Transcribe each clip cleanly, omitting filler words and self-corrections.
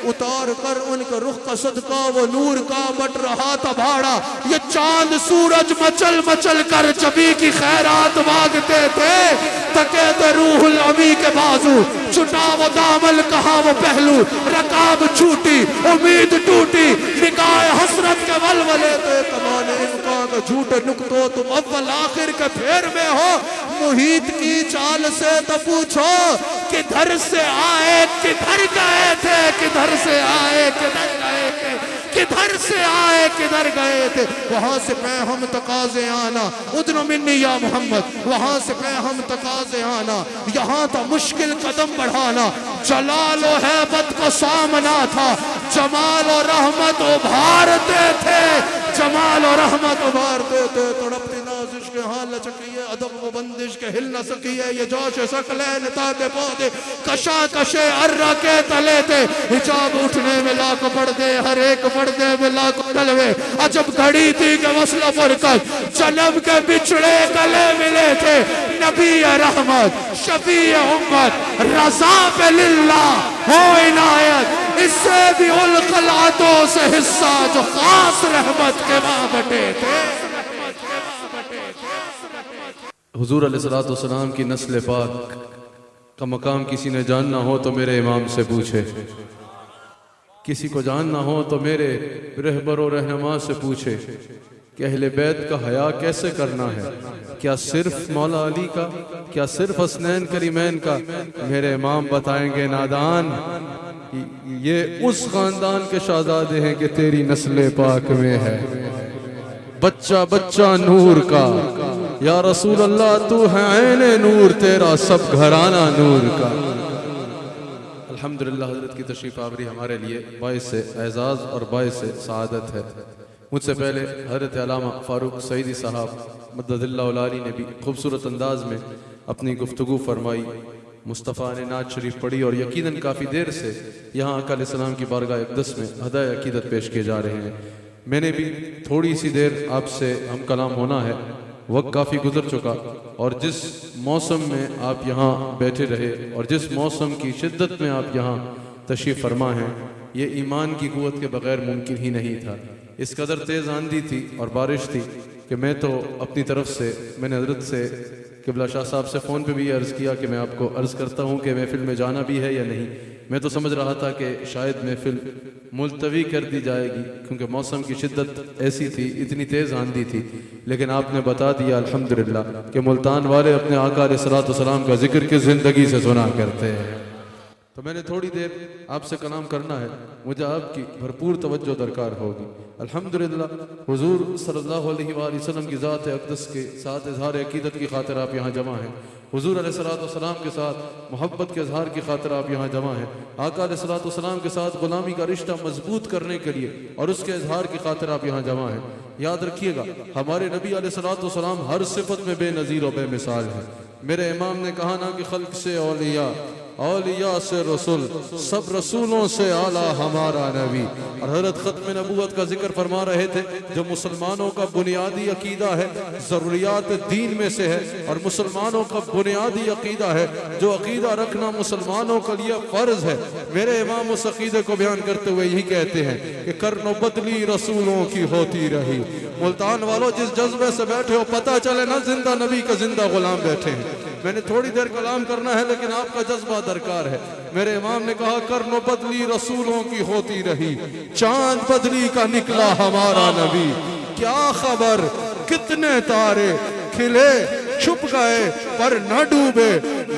उतार कर उनके रुख का सदका वो नूर का बट रहा था भाड़ा। ये चांद सूरज मचल मचल कर जबी की खैरात मांगते थे। तके थे रूहुल अमी के बाजू, चुना वो दामल कहा वो पहलू, रकाब छूटी उम्मीद टूटी, निकाय हसरत के वलवले थे कमाने इनका के झूठे नुक्तों तुम अव्वल आखिर के फेर में हो। मुहीत की चाल से तो पूछो किधर से आए किधर गए थे, किधर से आए किधर गए थे, किधर से आए किधर गए थे। वहां से मैं हम तकाजे आना उधर मिन्नी या मोहम्मद, वहां से मैं हम तकाजे आना यहाँ था मुश्किल कदम बढ़ाना। जलाल और हैबत को सामना था, जमाल और रहमत उभारते थे, जमाल और रहमत उभारते थे। तड़पती नाज़िश के हाल लचकी है, अदब वो बंदिश के हिल न सकी है। ये जोश सकलैन ताके पौधे कशा कशे अर्रा के तले थे। हिजाब उठने में लाख पर्दे, हर एक पर्दे में लाख तलवे। अजब घड़ी थी कि वस्ल फुरकत जन्म के बिछड़े गले मिले थे। नबी रहमत शफी उम्मत रज़ा पे लिल्लाह हो इनायत, इससे भी उलकलातों से हिस्सा जो खास रहमत के मां बटे थे। हुजूर अलैहिस्सलाम की नस्ल पाक का मकाम किसी ने जानना हो तो मेरे इमाम से पूछे, किसी को जानना हो तो मेरे रहबर और रहनुमा से पूछे कि अहले बैत का हया कैसे करना है। क्या सिर्फ मौला अली का, क्या सिर्फ हसनैन करीमैन का? मेरे इमाम बताएंगे नादान, ये उस खानदान के शहजादे हैं कि तेरी नस्ल पाक में है। बच्चा बच्चा नूर का, या रसूल अल्लाह तू है ऐने नूर, तेरा सब घराना नूर का। अल्हम्दुलिल्लाह हज़रत की तशरीफ़ आवरी हमारे लिए बाइस एजाज़ और बाइस सआदत है। मुझसे पहले हज़रत अल्लामा फ़ारूक सईदी साहब मद्ददिल्लाहु अली ने भी खूबसूरत अंदाज में अपनी गुफ्तगू फरमाई। मुस्तफ़ा ने नात शरीफ पढ़ी और यकीनन काफ़ी देर से यहाँ आका अलैहिस्सलाम की बारगाह अक़दस में हदाए अक़ीदत पेश किए जा रहे हैं। मैंने भी थोड़ी सी देर आपसे हम कलाम होना है, वक्त काफ़ी गुजर चुका, और जिस मौसम में आप यहाँ बैठे रहे और जिस मौसम की शिद्दत में आप यहाँ तशरीफ़ फरमा हैं, ये ईमान की क़ुव्वत के बग़ैर मुमकिन ही नहीं था। इस कदर तेज़ आंधी थी और बारिश थी कि मैं तो अपनी तरफ से मैंने हज़रत से क़िबला शाह साहब से फ़ोन पे भी अर्ज़ किया कि मैं आपको अर्ज़ करता हूँ कि महफ़िल में जाना भी है या नहीं। मैं तो समझ रहा था कि शायद महफ़िल मुलतवी कर दी जाएगी क्योंकि मौसम की शिद्दत ऐसी थी, इतनी तेज़ आंधी थी, लेकिन आपने बता दिया अल्हम्दुलिल्लाह कि मुल्तान वाले अपने आका अलैहिस्सलातु वस्सलाम का जिक्र किस ज़िंदगी से सुना करते हैं। तो मैंने थोड़ी देर आपसे कलाम करना है, मुझे आपकी भरपूर तवज्जो दरकार होगी। अल्हम्दुलिल्लाह हुजूर सल्लल्लाहु अलैहि वसल्लम की ज़ात अक़दस के साथ इज़हार अक़ीदत की खातिर आप यहाँ जमा हैं। हुजूर अलैहिस्सलातु वस्सलाम के साथ मोहब्बत के इज़हार की खातिर आप यहाँ जमा हैं। आका अलैहिस्सलातु वस्सलाम के साथ ग़ुलामी का रिश्ता मजबूत करने के लिए और उसके इज़हार की खातिर आप यहाँ जमा हैं। याद रखिएगा, हमारे नबी अलैहिस्सलातु वस्सलाम हर सिफत में बेनज़ीर और बेमिसाल है। मेरे इमाम ने कहा ना कि खल्क से औलिया, औलिया से रसूल, सब रसूलों से आला हमारा नबी। और हज़रत ख़त्म नबूवत का जिक्र फरमा रहे थे, जो मुसलमानों का बुनियादी अकीदा है, ज़रूरियात दीन में से है, और मुसलमानों का बुनियादी अकीदा है जो अकीदा रखना मुसलमानों के लिए फ़र्ज़ है। मेरे इमाम उस अकीदे को बयान करते हुए यही कहते हैं कि कर्नो बदली रसूलों की होती रही। मुल्तान वालों, जिस जज्बे से बैठे हो, पता चले ना जिंदा नबी का जिंदा गुलाम बैठे हैं। मैंने थोड़ी देर कलाम करना है, लेकिन आपका जज्बा दरकार है। मेरे इमाम ने कहा कर्नो बदली रसूलों की होती रही, चांद बदली का निकला हमारा नबी। क्या खबर कितने तारे खिले छुप गए पर न डूबे,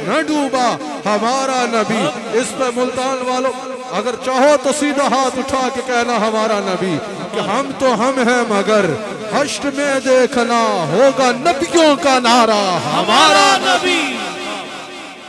न डूबा हमारा नबी। इस पे मुल्तान वालों, अगर चाहो तो सीधा हाथ उठा के कहना हमारा नबी, कि हम तो हम हैं मगर हश्र में देखना होगा नबियों का नारा हमारा नबी।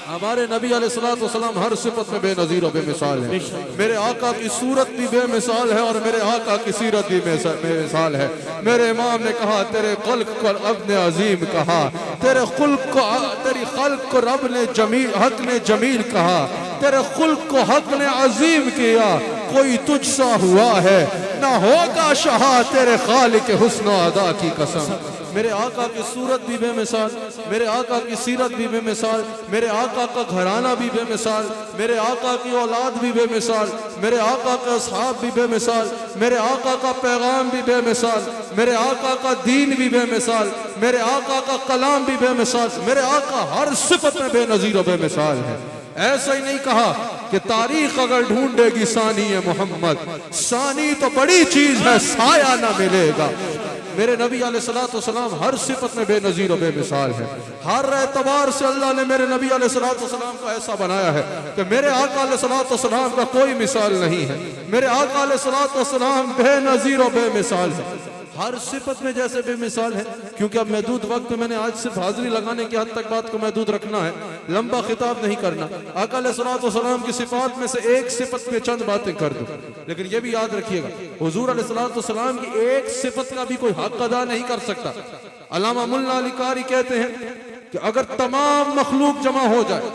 हमारे नबी अलैहिस्सलातु वस्सलाम हर सिफत में बेनज़ीर और बेमिसाल है। मेरे आका की सूरत भी बेमिसाल है और मेरे आका की सीरत भी बेमिसाल है। मेरे इमाम ने कहा तेरे खल्क को रब ने अजीम कहा, तेरे खुल्क को, तेरी खल्क को रब ने जमील, हक ने जमील कहा, तेरे खुल्क को हक ने अजीम किया। कोई तुझसा हुआ है ना होगा शहा, तेरे खालिक हुस्न अदा की कसम। मेरे आका की सूरत भी बेमिसाल, मेरे आका की सीरत भी बेमिसाल, मेरे आका का घराना भी बेमिसाल, मेरे आका की औलाद भी बेमिसाल, मेरे आका के असहाब भी बेमिसाल, मेरे आका का पैगाम भी बेमिसाल, मेरे आका का दीन भी बेमिसाल, मेरे आका का कलाम भी बेमिसाल। मेरे आका हर सिफत में बेनजीर और बेमिसाल है। ऐसा ही नहीं कहा कि तारीख अगर ढूंढेगी सानी है मोहम्मद, सानी तो बड़ी चीज है, साया ना मिलेगा। मेरे नबी अलैहिस्सलाम हर सिफत में बेनजीर और बेमिसाल है। हर एतबार से अल्लाह ने मेरे नबी अलैहिस्सलाम को ऐसा बनाया है कि मेरे आका अलैहिस्सलाम का कोई मिसाल नहीं है। मेरे आका अलैहिस्सलाम बेनजीर और बेमिसाल है, हर सिफत में जैसे बेमिसाल है। क्योंकि अब महदूद वक्त में मैंने आज सिर्फ हाजिरी लगाने की हद तक बात को महदूद रखना है, लंबा खिताब नहीं करना। आका अलैहिस्सलाम की सिफात में से एक सिफत पे चंद बातें कर दूं, लेकिन ये भी याद रखिएगा हुजूर अलैहिस्सलाम की एक सिफत का भी कोई हक अदा नहीं कर सकता। अल्लामा मुल्ला अली कारी कहते हैं कि अगर तमाम मखलूक जमा हो जाए,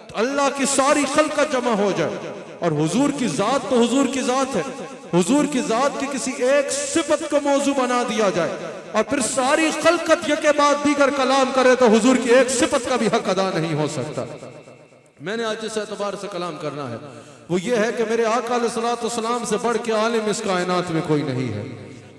तो अल्लाह की सारी खल्कत जमा हो जाए, और हुजूर की जात तो हुजूर की जात है, हुजूर की जात की किसी एक सिफत को मौजू बना दिया जाए और फिर सारी खल्कत के बाद दीगर कलाम करे, तो हुजूर की एक सिफत का भी हक अदा नहीं हो सकता। मैंने आज जिस एतबार से कलाम करना है वो ये है कि मेरे आका अलैहिस्सलाम से बढ़ के आलिम इस कायनात में कोई नहीं है।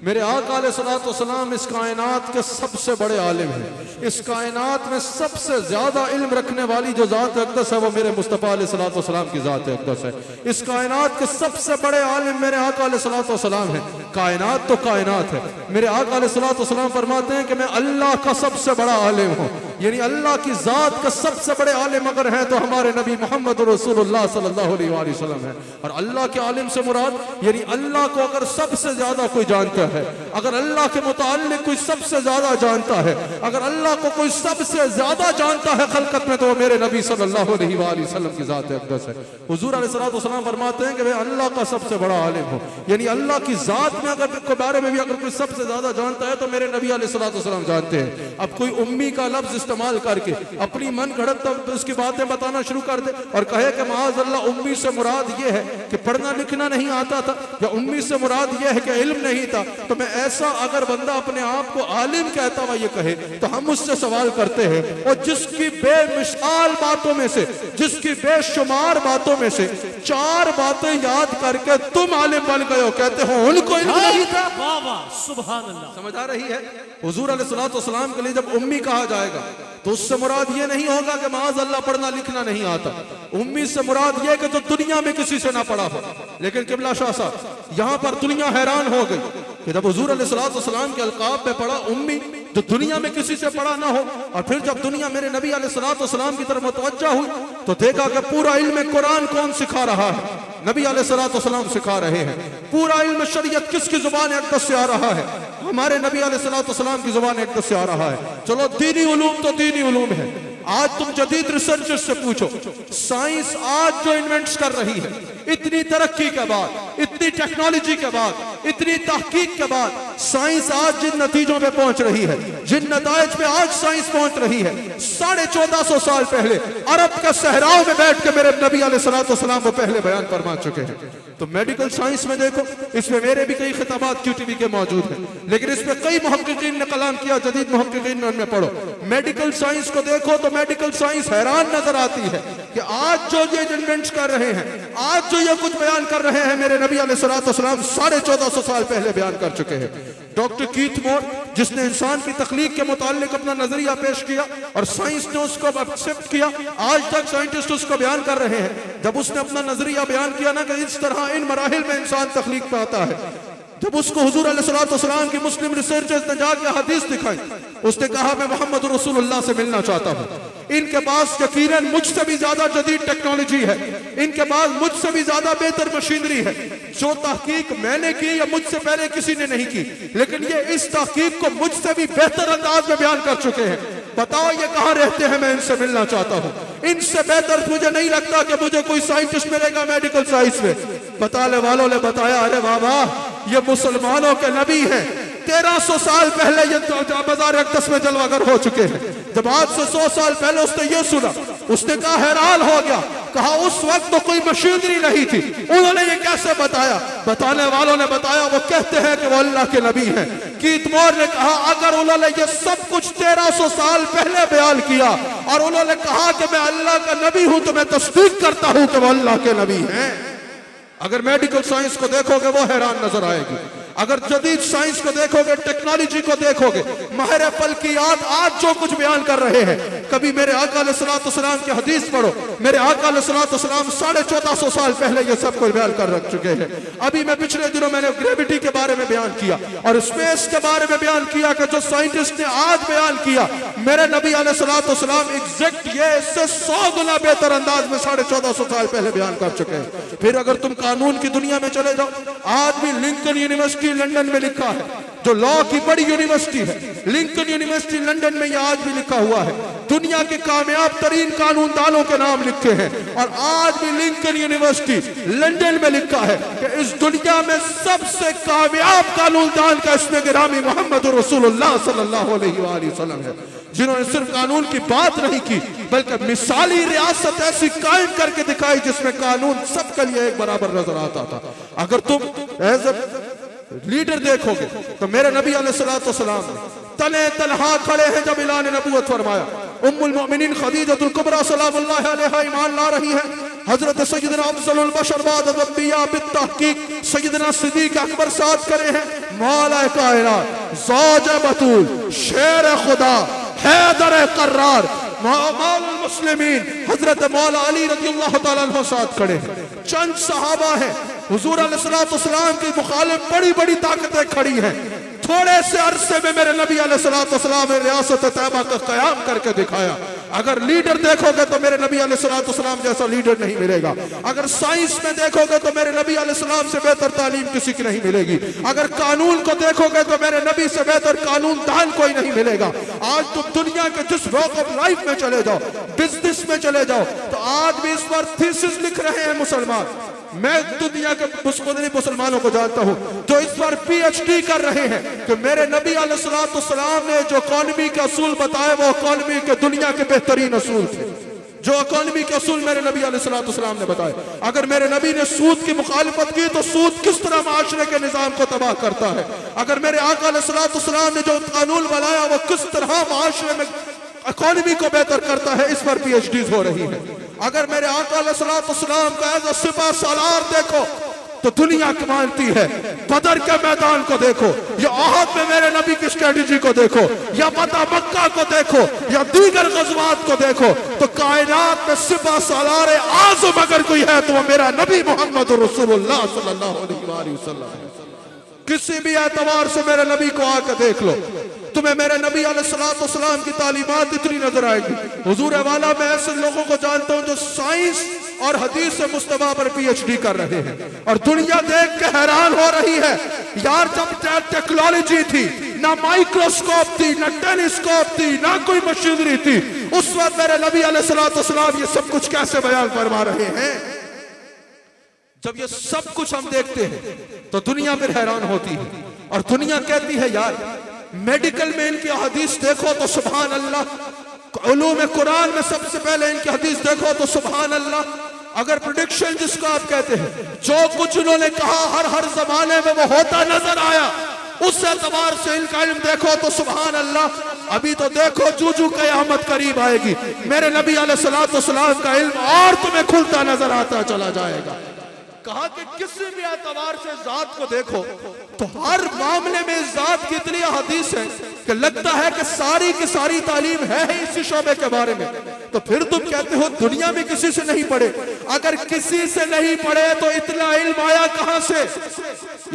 मेरे आका अलैहिस्सलाम इस कायनात के सबसे बड़े आलिम हैं। इस कायनात में सबसे ज्यादा इल्म रखने वाली जो जात अक़दस है वो मेरे मुस्तफ़ा अलैहिस्सलाम की जात अक़दस है। इस कायनात के सबसे बड़े आलिम मेरे आका अलैहिस्सलाम हैं। कायनात तो कायनात है। मेरे आका अलैहिस्सलाम फरमाते हैं कि मैं अल्लाह का सबसे बड़ा आलिम हूँ, यानी अल्लाह की जात का सबसे बड़े आलिम अगर हैं तो हमारे नबी मोहम्मद रसूलुल्लाह सल्लल्लाहु अलैहि वसल्लम है। और अल्लाह के आलिम से मुराद यानी अल्लाह को अगर सबसे ज्यादा कोई जानता है, अगर अल्लाह के मुताल्लिक कोई सबसे ज्यादा जानता है, अगर अल्लाह को कोई सबसे ज्यादा जानता है खल्कत में, तो वो मेरे नबी सल्लल्लाहु अलैहि वसल्लम की जात अक़दस है। हुजूर अलैहिस्सलाम फरमाते हैं कि मैं अल्लाह का सबसे बड़ा आलिम हूँ, यानी अल्लाह की जात में अगर के बारे में भी अगर कोई सबसे ज्यादा जानता है तो मेरे नबी अलैहिस्सलाम जानते हैं। अब कोई उम्मी का लफ्ज इस्तेमाल करके अपनी मन घड़त तो उसकी बातें बताना शुरू कर दे और कहे कि माज़ अल्लाह उम्मी से मुराद ये है कि पढ़ना लिखना नहीं आता था, या उम्मी से मुराद ये है कि इल्म नहीं था, तो मैं ऐसा अगर बंदा अपने आप को आलिम कहता हुआ ये कहे तो हम उससे सवाल करते हैं, और जिसकी बेमिसाल बातों में से, जिसकी बेशुमार बातों में से 4 बातें याद करके तुम आलिम बन गए हो, कहते हो उनको इल्म नहीं था। वाह वाह सुभान अल्लाह। समझ आ रही है? हुजूर अलैहिस्सलाम के लिए जब उम्मी कहा जाएगा तो उससे मुराद ये नहीं होगा कि माज़ अल्लाह पढ़ना लिखना नहीं आता। उम्मी से मुराद ये कि जो दुनिया में किसी से ना पढ़ा हो। लेकिन किबला शाह साहब यहाँ पर दुनिया हैरान हो गई कि जब हुजूर अलैहिस्सलाम के अलकाब में पढ़ा उम्मी, जो दुनिया में किसी से पढ़ा ना हो, और फिर जब दुनिया मेरे नबी अलैहिस्सलाम की तरफ मुतवज्जा हुई तो देखा कि पूरा इल्म कुरान कौन सिखा रहा है? नबी अलैहिस्सलाम सिखा रहे हैं। पूरा इल्म शरीयत किसकी जुबान अक़दस से आ रहा है? हमारे नबी अलैहिस्सलाम की जुबान अक़दस से आ रहा है। चलो दीनी उलूम तो दीनी उलूम है। आज तुम जदीद रिसर्चर्स से पूछो, साइंस आज जो इन्वेंट्स कर रही है, इतनी तरक्की के बाद, इतनी टेक्नोलॉजी के बाद, इतनी तहकीक के बाद, साइंस आज जिन नतीजों पे पहुंच रही है, जिन नतायज पे आज साइंस पहुंच रही है, 1450 साल पहले अरब के सहराओं में बैठ के मेरे नबी अलैहिस्सलाम को पहले बयान फरमा चुके हैं। तो मेडिकल साइंस में देखो, इसमें मेरे भी कई खिताबात QTV के मौजूद हैं, लेकिन इसमें कई मुहक्किकीन ने कलाम किया, जदीद मुहक्किकीन ने, उनमें पढ़ो। मेडिकल साइंस को देखो तो मेडिकल साइंस हैरान नजर आती है कि आज जो ये इन्वेंट्स कर रहे हैं, आज जो ये कुछ बयान कर रहे हैं, मेरे नबी अलैहिस्सलाम 1450 साल पहले बयान कर चुके हैं। डॉक्टर कीथ मोर, जिसने इंसान की तख्लीक के मुताल्लिक अपना नजरिया पेश किया और साइंस ने उसको एक्सेप्ट किया, आज तक साइंटिस्ट उसको बयान कर रहे हैं। जब उसने अपना नजरिया बयान किया ना कि इस तरह इन मराहिल में इंसान तख्लीक पे आता है, जब उसको हुजूर अलैहिस्सलाम की मुस्लिम रिसर्चर्स ने जाके हदीस दिखाई, उसने कहा मैं मोहम्मद रसूलुल्लाह से मिलना चाहता हूँ। इनके पास यकीनन मुझसे भी ज्यादा जदीद टेक्नोलॉजी है, इनके पास मुझसे भी ज्यादा बेहतर मशीनरी है। जो तहकीक मैंने की या मुझसे पहले किसी ने नहीं की, लेकिन ये इस तहकीक को मुझसे भी बेहतर अंदाज में बयान कर चुके हैं। बताओ ये कहाँ रहते हैं? मैं इनसे मिलना चाहता हूँ। इनसे बेहतर मुझे नहीं लगता कि मुझे कोई साइंटिस्ट मिलेगा मेडिकल साइंस में। बताने वालों ने बताया, अरे बाबा ये मुसलमानों के नबी हैं, 1300 साल पहले ये बाजार अक़दस में जलवागर हो चुके हैं। जब आज से 100 साल पहले उसने ये सुना, उसने कहा हैरान हो गया, कहा उस वक्त तो कोई मशीनरी नहीं थी, उन्होंने ये कैसे बताया? बताने वालों ने बताया वो कहते हैं कि वो अल्लाह के नबी हैं। कीथ मोर ने कहा अगर उन्होंने ये सब कुछ 1300 साल पहले बयान किया और उन्होंने कहा कि मैं अल्लाह का नबी हूं तो मैं तस्दीक करता हूं कि वो अल्लाह के नबी हैं। अगर मेडिकल साइंस को देखोगे वो हैरान नजर आएगी, अगर जदीद साइंस को देखोगे, टेक्नोलॉजी को देखोगे, माहिर फल्कियात आज जो कुछ बयान कर रहे हैं, कभी मेरे आका अलैहिस्सलाम की हदीस पढ़ो, मेरे आका अलैहिस्सलाम 1450 साल पहले ये सब कुछ बयान कर रख चुके हैं। अभी मैं पिछले दिनों मैंने ग्रेविटी के बारे में बयान किया और स्पेस के बारे में बयान किया कि जो साइंटिस्ट ने आज बयान किया, मेरे नबी अलैहिस्सलाम एग्जैक्ट ये इससे 100 गुना बेहतर अंदाज में 1450 साल पहले बयान कर चुके हैं। फिर अगर तुम कानून की दुनिया में चले जाओ, आज भी लिंकन यूनिवर्सिटी लंदन में लिखा है, जो लॉ की बड़ी यूनिवर्सिटी है, लिंकन यूनिवर्सिटी लंदन में यह आज भी लिखा हुआ है, दुनिया के कामयाब तरीन कानूनदानों के नाम लिखे हैं। और आज भी लिंकन यूनिवर्सिटी लंदन में लिखा है कि इस दुनिया में सबसे कामयाब कानूनदान का इसमें गिरामी मोहम्मद रसूलुल्लाह सल्लल्लाहु अलैहि वसल्लम है, जिन्होंने सिर्फ कानून की बात नहीं की बल्कि मिसाली रियासत ऐसी कायम करके दिखाई जिसमें कानून सबके लिए एक बराबर नजर आता था। अगर तुम एज ए लीडर देखोगे तो मेरे नबी अलैहिस्सलाम तने तनहा खड़े हैं जब ऐलान नबूवत फरमाया। उम्मुल मोमिनीन खदीजतुल कुबरा सलामुल्लाह अलैहा ईमान ला रही है। हजरत सैयदना अफजलुल बशर बाद अंबिया बित्तहकीक सैयदना सिद्दीक अकबर साथ करे हैं, मौला कायनात ज़ौज बतूल शेर खुदा हैदर कर्रार मौला मुस्लिमीन हजरत मौला अली रज़ियल्लाहु तआला अन्हु साथ खड़े हैं। चंद सहाबा हैं, हुजूर अलैहिस्सलाम की मुखालिफ बड़ी बड़ी ताकतें खड़ी हैं। थोड़े से अरसे में मेरे नबी अलैहिस्सलाम ने रियासत तैयबा का कयाम करके दिखाया। अगर लीडर देखोगे तो मेरे नबी अलैहिस्सलाम जैसा लीडर नहीं मिलेगा। अगर साइंस में देखोगे तो मेरे नबी अलैहिस्सलाम से बेहतर तालीम किसी की नहीं मिलेगी। अगर कानून को देखोगे तो मेरे नबी से बेहतर कानून दान कोई नहीं मिलेगा। आज तुम दुनिया के जिस वॉक ऑफ लाइफ में चले जाओ, बिजनेस में चले जाओ, तो आज भी इस पर थीसिस लिख रहे हैं मुसलमान। मैं दुनिया के मुसलमानों को जानता हूं जो इस पर पीएचडी कर रहे हैं कि मेरे नबी अलैहिस्सलाम ने जो इकोनॉमी के असूल बताए वो इकोनॉमी के दुनिया के बेहतरीन असूल थे। जो इकोनॉमी के असूल मेरे नबी अलैहिस्सलाम ने बताए। अगर मेरे नबी ने सूद की मुखालिफत की तो सूद किस तरह माशरे के निजाम को तबाह करता है। अगर मेरे आका अलैहिस्सलाम ने जो कानून बनाया वो किस तरह माशरे में इकोनॉमी को बेहतर करता है, इस पर पीएचडी हो रही है। अगर मेरे आका अलैहिस्सलाम का एज सिपा सालार देखो तो दुनिया मानती है। बदर के मैदान को देखो या ओहद में मेरे नबी की स्ट्रेटेजी को देखो या फतह मक्का को देखो या दीगर गज़वात को देखो तो कायनात में सिपा सालार आज़म अगर कोई है तो वो मेरा नबी मोहम्मद रसूलुल्लाह सल्लल्लाहु अलैहि वसल्लम है। किसी भी एतबार से मेरे नबी को आकर देख लो, तुम्हें मेरे नबी अलैहिस्सलाम की तालीमात इतनी नजर आएगी। हुजूर वाला मैं ऐसे लोगों को जानता हूं जो साइंस और हदीस से मुस्तफा पर पीएचडी कर रहे हैं और दुनिया देख के हैरान हो रही है। यार जब टेक्नोलॉजी थी, ना माइक्रोस्कोप थी, ना टेलीस्कोप थी, ना कोई मशीनरी थी, उस वक्त मेरे नबी अलैहिस्सलाम ये सब कुछ कैसे बयान फरमा रहे हैं। जब ये सब कुछ हम देखते हैं तो दुनिया फिर हैरान होती है और दुनिया कहती है यार मेडिकल में इनकी हदीस देखो तो सुभान अल्लाह, उलूम कुरान में सबसे पहले इनकी हदीस देखो तो सुभान अल्लाह। अगर प्रेडिक्शन जिसको आप कहते हैं, जो कुछ उन्होंने कहा हर जमाने में वो होता नजर आया, उस एतबार से इनका इल्म देखो तो सुभान अल्लाह। अभी तो देखो जूजू कयामत करीब आएगी, मेरे नबी अलैहिस्सलाम का इल्म और तुम्हें खुलता नजर आता चला जाएगा। कहा कि किसी भी एतबार से जात को देखो तो हर मामले में जात की इतनी हदीस है कि लगता है कि सारी की सारी तालीम है ही इसी शोबे के बारे में। तो फिर तुम कहते हो दुनिया में किसी से नहीं पढ़े। अगर किसी से नहीं पढ़े तो इतना इल्म आया कहां से।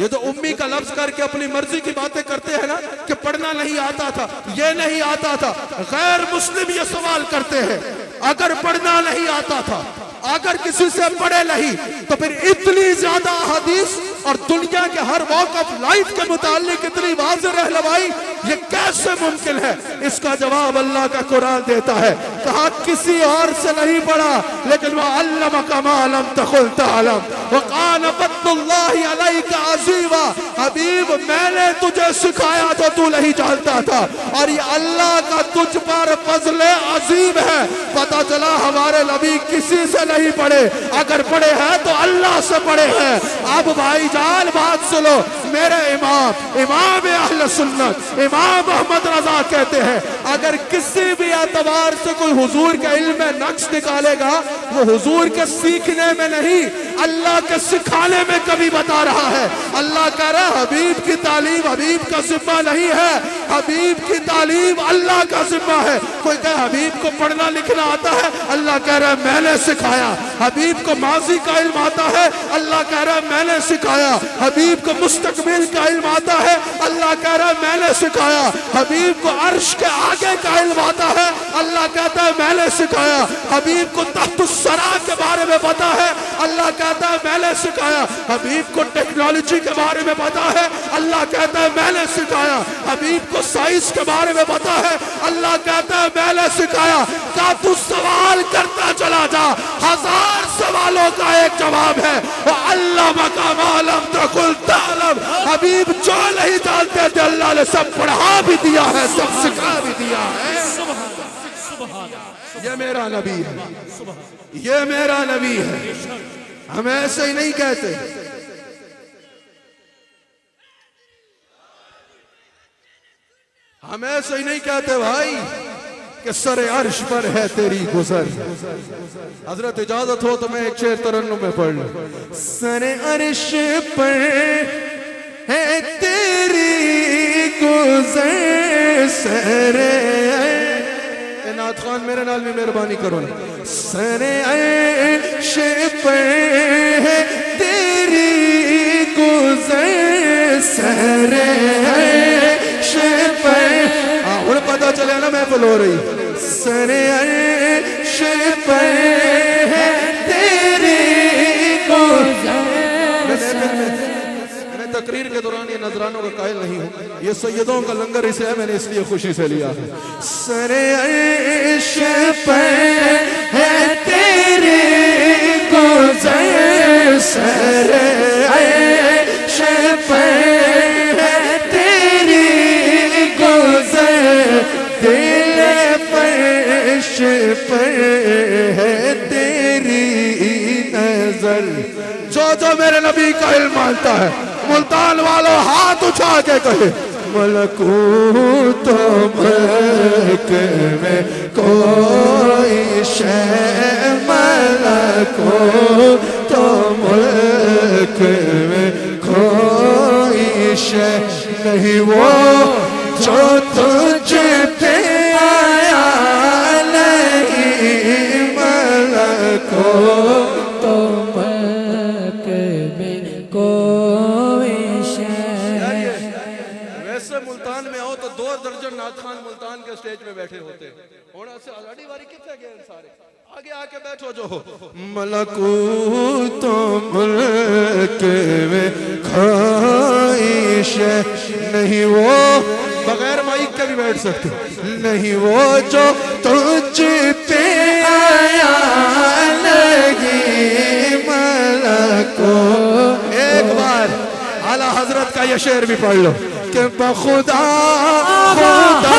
ये तो उम्मी का लफ्ज करके अपनी मर्जी की बातें करते हैं ना कि पढ़ना नहीं आता था, ये नहीं आता था। गैर मुस्लिम ये सवाल करते हैं अगर पढ़ना नहीं आता था, अगर किसी से पढ़े नहीं तो फिर इतनी ज्यादा हदीस और दुनिया के हर वॉक ऑफ लाइफ के मुतालिक इतनी वाज़ेह रहनुमाई ये कैसे मुमकिन है। इसका जवाब अल्लाह का कुरान देता है। कहा किसी और से नहीं पढ़ा लेकिन वह अल्लमका मा लम तकुल तअलम व कान फद्लुल्लाहि अलैका अज़ीमा। हबीब मैंने तुझे सिखाया जो तू नहीं जानता था और ये अल्लाह का तुझ पर फज़ल अजीम है। पता चला हमारे नबी किसी से नहीं पढ़े, अगर पढ़े हैं तो अल्लाह से पढ़े हैं। अब भाईजान बात सुनो, मेरे इमाम अहले सुन्नत इमाम अहमद रजा कहते हैं, अगर किसी भी एतबार से कोई हुजूर के इल्म में नक्श निकालेगा, वो हुजूर के सीखने में नहीं, अल्लाह के सिखाने में कभी बता रहा है। अल्लाह कह रहा है हबीब की तालीम हबीब का जिम्मा नहीं है, हबीब की तालीम अल्लाह का जिम्मा है। कोई कहे हबीब को पढ़ना लिखना आता है, अल्लाह कह रहा है मैंने सिखाया। हबीब को माजी का इल्म आता है, अल्लाह कह रहा है मैंने सिखाया। हबीब को मुस्तकबिल का इल्म आता है, अल्लाह कह रहा है मैंने सिखाया। हबीब को अर्श के आगे का इल्म आता है, अल्लाह कहता है मैंने सिखाया। हबीब को तख्तुस्सरा के बारे में पता है, अल्लाह कहता है मैंने सिखाया। हबीब को टेक्नोलॉजी के बारे में पता है, अल्लाह कहता है मैंने सिखाया। हबीब को साइंस के बारे में पता है, अल्लाह कहता है मैंने सिखाया। का तू सवाल करता चला जा, 1000 सवालों का एक जवाब है। अल्लाह मकामालम तकुल तालम, हबीब जो नहीं जानते थे अल्लाह ने सब पढ़ा भी दिया है, सब सिखा भी दिया है। ये मेरा नबी है, ये मेरा नबी है। हम ऐसे ही नहीं कहते, हम ऐसे ही नहीं कहते भाई कि सरे अर्श पर है तेरी गुजर। हजरत इजाजत हो तो मैं एक शेर तरन्नुम में पढ़ लूं। सरे अर्श पर है तेरी गुजर, सरे नाथ खान मेरे नाल भी मेहरबानी करो ना। सरे अर्श पर है तेरी गुजर, सरे अर्श पर और पता चले ना महफिल हो रही। सरे अर्श पर है तेरी गुजर। मैं तकरीर के दौरान ये नजरानों का कायल नहीं हूँ, ये सैयदों का लंगर इसे है, मैंने इसलिए खुशी से लिया है। सरे अर्श पर है तेरी गुजर, सरे अर्श पर है तेरी गुजर, दिल फर्श पर है तेरी नजर। जो जो मेरे नबी का इल्म मानता है, मुल्तान वालों हाथ उठा के कहे मलकूत मल्क में कोई शै, मलकूत मुल्क में कोई शै नहीं वो जो तुझ पे आया नहीं, मलकूत मुल्तान में आओ तो 2 दर्जन नाथ खान मुल्तान के स्टेज पे बैठे होते हैं। वारी कितने गए सारे, आगे आके बैठो जो हो। मलकूत मुल्क में ख्वाहिश नहीं वो, बगैर माइक के भी बैठ सकते नहीं, वो जो तुझ पे आया लगी मलको। एक बार आला हजरत का ये शेर भी पढ़ लो कि बखुदा खुदा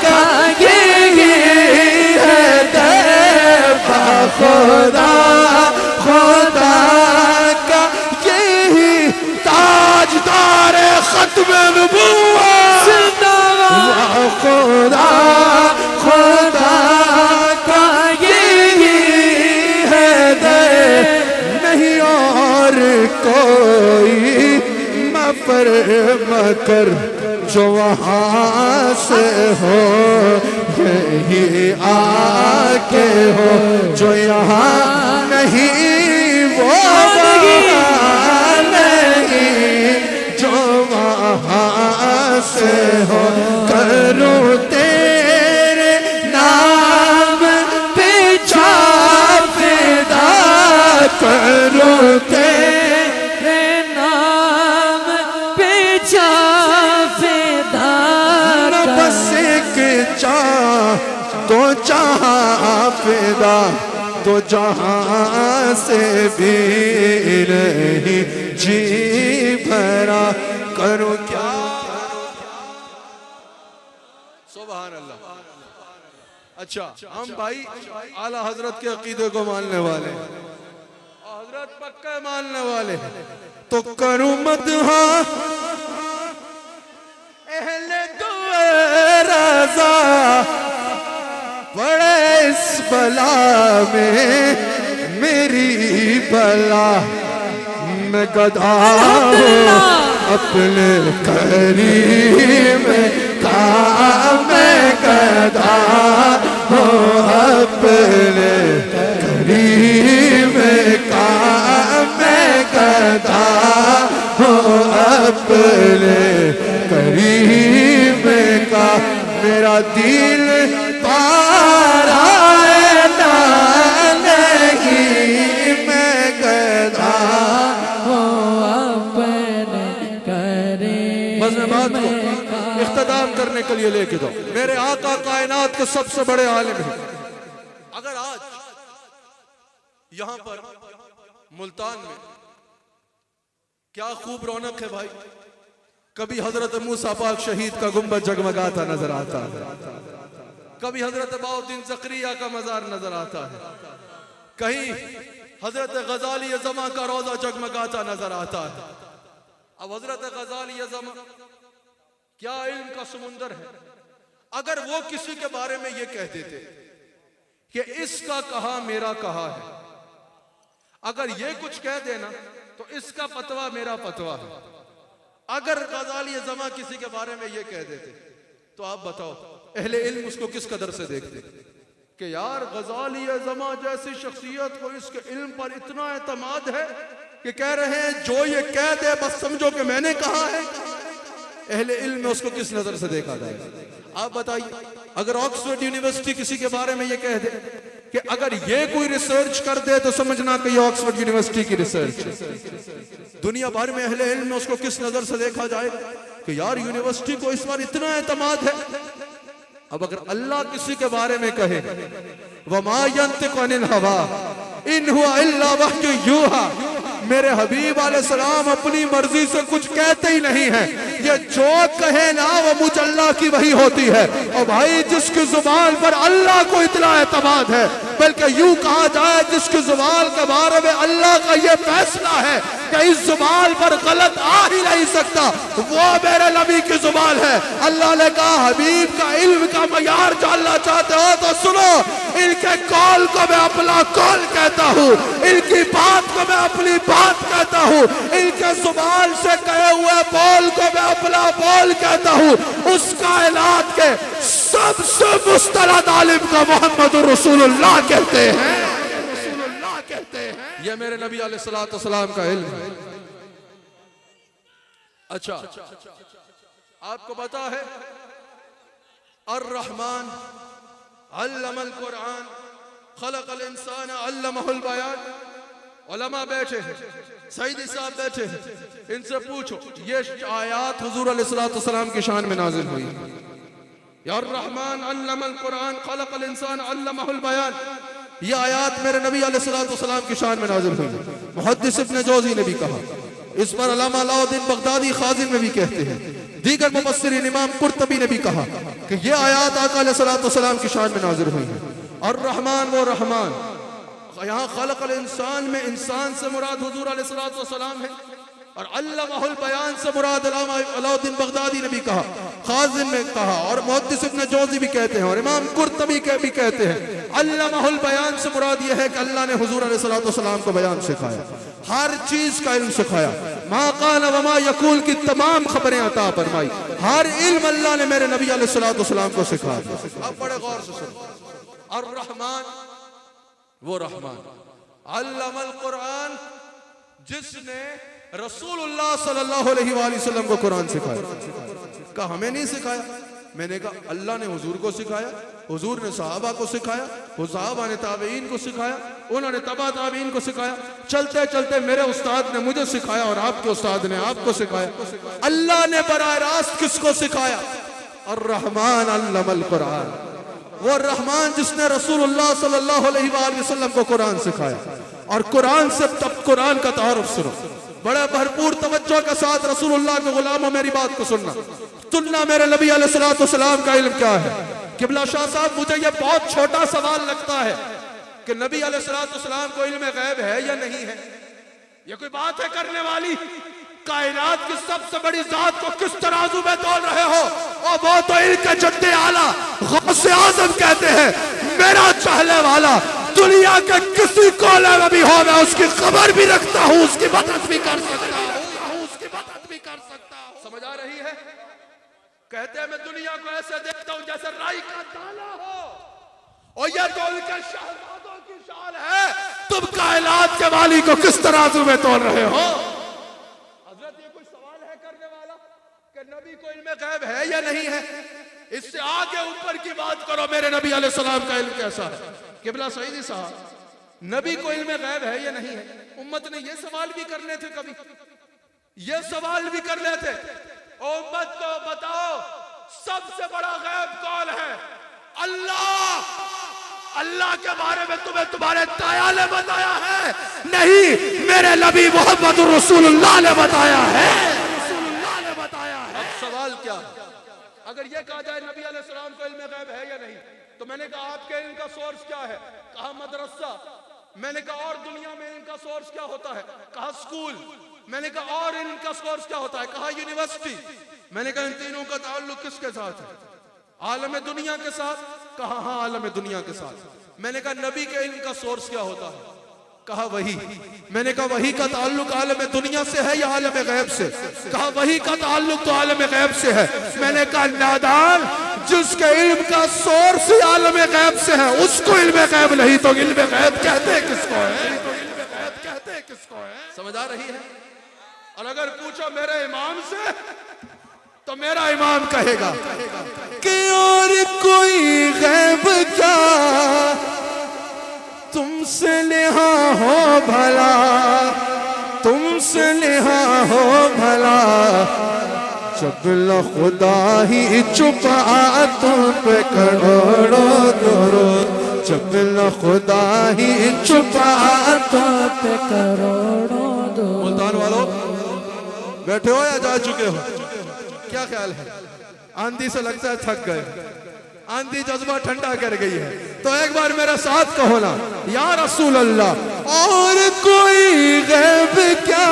का ये है दर, बखुदा खुदा का यही ताजदार खत्म नबूवत, खुदा खुदा का यही है दर, नहीं और कोई मफर मकर जो वहाँ से हो, यही आके हो जो यहाँ नहीं, वो नहीं जो वहाँ से हो। करूँ तेरे नाम पे छापेदा, करूँ तेरे नाम पे छापेदा, बस एक तो जहाँ फिदा, तो जहाँ से भी नहीं जी भरा, करूँ क्या। सुभान अल्लाह। अच्छा, हम भाई आला हजरत के अकीदे को मानने वाले, हजरत पक्का मानने वाले, तो करूँ मदहा बला में मेरी बला मैं गधा हूँ अपने करीम का मैं गधा हूँ अपने करीम का मैं गधा हूँ अपने करीम का मेरा दिल पारा ना नहीं मैं गधा बात को इख्तिताम करने के लिए लेके दो। मेरे आका कायनात के सबसे बड़े आलिम हैं। अगर आज यहां पर मुल्तान में क्या खूब रौनक है भाई, कभी हजरत मूसा पाक शहीद का गुंबद जगमगाता नजर आता है, कभी हजरत बाउद्दीन ज़करिया का मजार नजर आता है, कहीं हजरत गजाली अज़मा का रोजा जगमगाता नजर आता है। अब हजरत गजाली अज़मा क्या इल्म का समुंदर है। अगर वो किसी के बारे में ये कह देते कि इसका कहा मेरा कहा है, अगर ये कुछ कह देना तो इसका फतवा मेरा फतवा है। अगर गजाली अज़मा किसी के बारे में ये कह देते तो आप बताओ अहले इल्म उसको किस कदर से देखते कि यार गजाली अज़मा जैसी शख्सियत को इसके इल्म पर इतना एतमाद है कि कह रहे हैं जो ये कह दे बस समझो कि मैंने कहा है। अहले इल्म में उसको किस नजर से देखा जाए। आप बताइए, अगर ऑक्सफोर्ड यूनिवर्सिटी किसी के बारे में ये कह दे कि अगर ये कोई रिसर्च कर दे तो समझना कि ये ऑक्सफोर्ड यूनिवर्सिटी की रिसर्च है। दुनिया भर में अहले इल्म में उसको किस नजर से देखा जाएगा कि यार यूनिवर्सिटी को इस बार इतना एतमाद है। अब अगर अल्लाह किसी के बारे में कहे वमा यंतिकु अनिल हवा इन हुवा इल्ला वह्यु यूहा, मेरे हबीब अलैहिस्सलाम अपनी मर्जी से कुछ कहते ही नहीं है, ये जो कहे ना वो मुझ अल्लाह की वही होती है। और भाई जिसकी जुबान पर अल्लाह को इतना एतमाद है, बल्कि यूं कहा जाए जिसकी जुबान के बारे में अल्लाह का ये फैसला है कि इस जुबान पर गलत आ ही नहीं सकता, वो मेरे नबी की जुबान है। अल्लाह ने कहा हबीब का इल्म का मयार जानना चाहते हो तो सुनो, इनके कौल को मैं अपना कौल कहता हूँ, इनकी बात को मैं अपनी बात कहता हूँ, इनके जुबान से कहे हुए बोल को मैं अपना बोल कहता हूँ। उस कायनात के सबसे मुस्तरद आलिम का मोहम्मद रसूलुल्लाह कहते हैं, रसूलुल्लाह कहते हैं। ये मेरे नबी अलैहिस्सलातु वस्सलाम का इल्म है। अच्छा, आपको पता है अर्रहमान अल्लमल कुरान खलकल इंसान अल्लमहुल बयान। उलमा बैठे हैं, सईदी साहब बैठे हैं, इनसे पूछो ये आयात हुजूर अलैहिस्सलातु वस्सलाम की शान में नाजिल हुई। या रहमान अल्लमल कुरान खलकल इंसान अल्लमहुल बयान, ये आयात मेरे नबी अलैहिस्सलातु वस्सलाम की शान में नाजिल हुई। मुहद्दिस इब्न जौज़ी ने भी कहा, इस पर अल्लामा अलाउद्दीन बगदादी खाजिन में भी कहते हैं, दीगर मुफस्सिरीन इमाम कुर्तबी ने भी कहा कि ये आयात आका अलैहिस्सलातु वस्सलाम की शान में नाजिल हुई है। और रहमान वो रहमान, यहाँ खलकल इंसान में इंसान से मुराद हुजूर अलैहिस्सलातु वस्सलाम है, और अल्लमहुल बयान से मुराद अल्लामा अलाउद्दीन बगदादी ने भी कहा, खाजिन ने कहा, और मुहद्दिस इब्न जौज़ी भी कहते हैं, और इमाम कुर्तबी के भी कहते हैं अल्लमहुल बयान से मुराद यह है कि अल्लाह ने हुजूर अलैहिस्सलातु वस्सलाम को बयान सिखाया, हर चीज का इल्म सिखाया। मा कान व मा यकूल की तमाम खबरें अता फरमाई, हर इल्म अल्लाह ने मेरे नबी अलैहिस्सलातु वस्सलाम को सिखाया। अब बड़े गौर से सुनो, और रहमान वो रहमान अल्लमल कुरान, जिसने रसूलुल्लाह सल्लल्लाहु अलैहि वसल्लम को कुरान सिखाया। कहा हमें नहीं सिखाया, मैंने कहा अल्लाह ने हुजूर को सिखाया, हुजूर ने सहाबा को सिखाया, सहाबा ने ताबईन को सिखाया, उन्होंने तबा ताबईन को सिखाया, चलते चलते मेरे उस्ताद ने मुझे सिखाया और आपके उस्ताद ने आपको सिखाया। अल्लाह ने बराह रास्त किसको सिखाया? अर्रहमान अल्लमल कुरान, वो रहमान जिसने रसूलुल्लाह सल्लल्लाहु अलैहि वसल्लम को कुरान सिखाया। और कुरान से तब कुरान का तारुफ सुनो, बड़े भरपूर तवज्जो के साथ रसूलुल्लाह के गुलामों मेरी बात को सुनना मेरे नबी अलैहिस्सलातु वस्सलाम का इल्म क्या है। किबला शाह साहब, मुझे ये बहुत छोटा सवाल लगता है कि नबी अलैहिस्सलातु वस्सलाम को इल्म गैब है या नहीं है। ये कोई बात है करने वाली? कायनात की सबसे बड़ी जात को किस तराजू में तोल रहे हो? और वो तो इनके जद्दे आला गौसे आजम कहते हैं, मेरा चाहने वाला दुनिया के किसी कोने में भी हो, मैं उसकी खबर भी रखता हूँ, उसकी मदद भी कर सकता हूँ, उसकी मदद भी कर सकता हूँ। समझ आ रही है? कहते हैं मैं दुनिया को ऐसे देखता हूँ जैसे राई का दाना हो, और ये तो उनके शहजादों की शान है। तुम कायनात के वाली को किस तराजू में तोल रहे हो? हजरत ये कोई सवाल है करने वाला कि नबी को इल्म गैब है या नहीं है? इससे आगे ऊपर की बात करो, मेरे नबी अलैहिस्सलाम का इल्म कैसा है? किबला सईदी साहब, नबी को इल्म गैब है या नहीं है? उम्मत ने ये सवाल भी करने थे, कभी ये सवाल भी कर लेते, उम्मत को बताओ सबसे बड़ा गैब कौन है? अल्लाह। अल्लाह के बारे में तुम्हें तुम्हारे ताया ने बताया है? नहीं, मेरे नबी मोहम्मद रसूलुल्लाह ने बताया है, रसूलुल्लाह ने बताया है। अब सवाल क्या? अगर ये कहा जाए नबी अलैहिस्सलाम को इल्म गैब है या नहीं, तो मैंने कहा आपके इल्म का सोर्स क्या है? कहा मदरसा। मैंने कहा और दुनिया में इनका सोर्स क्या होता है? कहा स्कूल। मैंने कहा और इनका सोर्स क्या होता है? कहा यूनिवर्सिटी। मैंने कहा इन तीनों का ताल्लुक किसके साथ है? आलम दुनिया के साथ। कहा हाँ, आलम दुनिया के साथ। मैंने कहा नबी के इल्म का सोर्स क्या होता है? कहा वही। मैंने कहा वही का ताल्लुक आलम दुनिया से है या आलम गैब से? कहा वही का ताल्लुक तो आलम गैब से है। मैंने कहा नादान, जिसके इल्म का सोर्स ही आलम गैब से है उसको इल्म गैब नहीं तो इल्म गैब कहते किसको है? कहते किसको है? समझ आ रही है? और अगर पूछो मेरे इमाम से, तो मेरा इमाम कहेगा कि और कोई गैब क्या तुमसे नेहा हो भला, तुमसे नेहा हो भला, जब खुदा ही छुपा तुम पे करोड़ों दुरूद, जब खुदा ही छुपा तुम पे करोड़ों दुरूद। मुल्तान वालों बैठे हो या जा चुके हो? क्या ख्याल है? आंधी से लगता है थक गए, आंधी जज्बा ठंडा कर गई है, तो एक बार मेरा साथ कहो ना, या रसूल अल्लाह, और कोई गैब क्या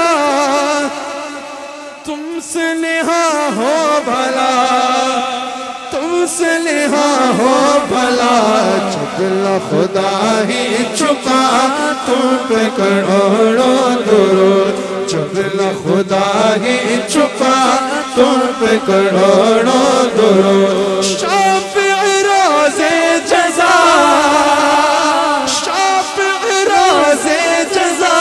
तुमसे नेहा हो भला, तुमसे नेहा हो भला, जब खुदा ही छुपा तुम पे करोड़ों दुरूद, जब खुदा ही छुपा तुम पे करोड़ों दुरूद। शाफ़िई रोज़े जज़ा, शाफ़िई रोज़े जज़ा,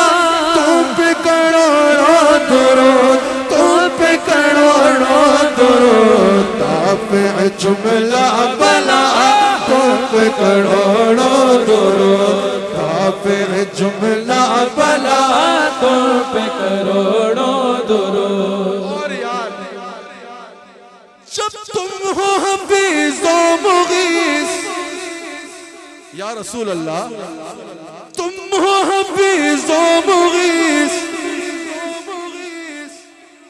तुम पे करोड़ों दुरूद, तुम पे करोड़ों दुरूद। ताफ़िई जुमला बला, तुम पे करोड़ों दुरूद, ताफ़िई जुमला बला, तुम पे करोड़ों दुरूद। और यार जब तुम हो हफीज़ व मुगीस, या रसूल अल्लाह, तुम हो हफीज़ व मुगीस,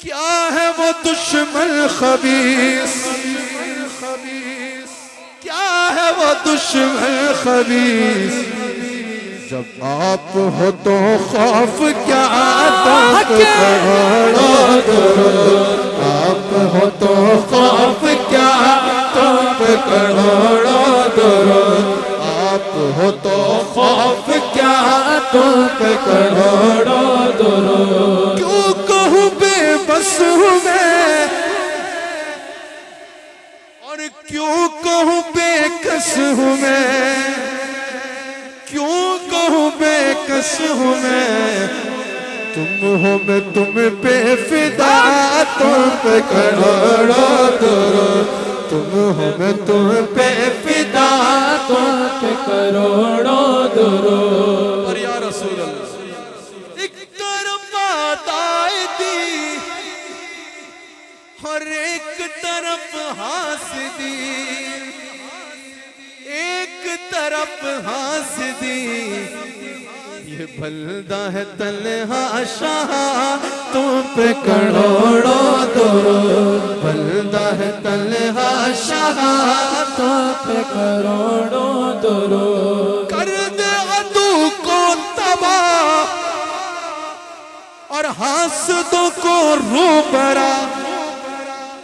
क्या है वो दुश्मन खबीस, क्या है वो दुश्मन खबीस, जब आप हो तो खौफ क्या, तुम पे करोड़ों दुरूद, आप हो तो खौफ क्या, तुम पे करोड़ों दुरूद, आप हो तो खौफ क्या, तुम पे करोड़ों दुरूद। क्यों कहूँ बेबस हूँ मैं, और क्यों कहूँ बेकस हूँ मैं, क्यों कहूँ बेकस हूँ मैं, तुम हो मैं तुम पे फिदा, तुम पे करोड़ों दुरूद, तुम हो मैं तुम पे फिदा, तुम पे करोड़ों दुरूद। और या रसूल अल्लाह, एक तरफ आदायदी और एक तरफ हासिदी, एक तरफ हासिदी, ये बंदा है तन्हा शाह, तुम पे करोड़ों दुरूद, बंदा है तन्हा शाह, तुम पे करोड़ों दुरूद। कर दे अदू को तबाह और हासदों को रूबरा,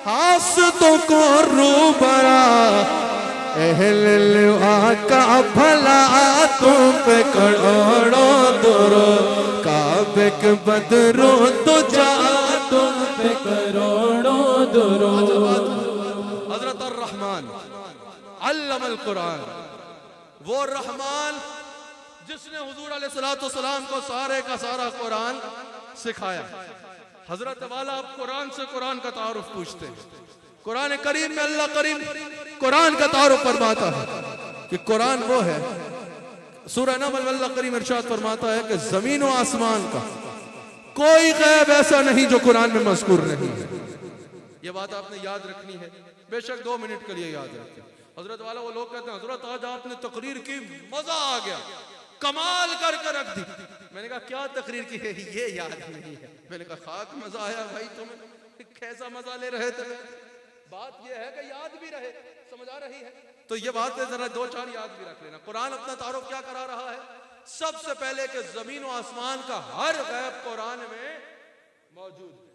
हासदों को रूबरा, अहले लिवा का भला तुम पे करोड़ों दुरूद, काबे के बदरो तो जा तुम पे करोड़ों दुरूद। हज़रत अर्रहमान अल्लमल कुरान, वो रहमान जिसने हुजूर अलैहिस्सलाम को सारे का सारा कुरान सिखाया। हजरत वाला अब कुरान से कुरान का तारुफ पूछते हैं। कुरान करीम में अल्लाह करीम कुरान का तारुफ फरमाता है कि कुरान वो है, सूरह नमल में अल्लाह करीम इरशाद फरमाता है कि जमीन और आसमान का कोई गैब ऐसा नहीं जो कुरान में मज़कूर नहीं है। ये बात आपने याद रखनी है, बेशक 2 मिनट के लिए याद रखें। हजरत वाला वो लोग कहते हैं हजरत आज आपने तकरीर की, मजा आ गया, कमाल करके रख दी। मैंने कहा क्या तकरीर की है, ये याद नहीं है। मैंने कहा खाक मजा आया भाई, तुम्हें कैसा मजा ले रहे थे। बात ये है कि याद भी रहे, समझ आ रही है तो ये बात है, जरा 2-4 याद भी रख लेना। कुरान अपना तारुफ क्या करा रहा है, सबसे पहले कि जमीन और आसमान का हर गैब कुरान में मौजूद है।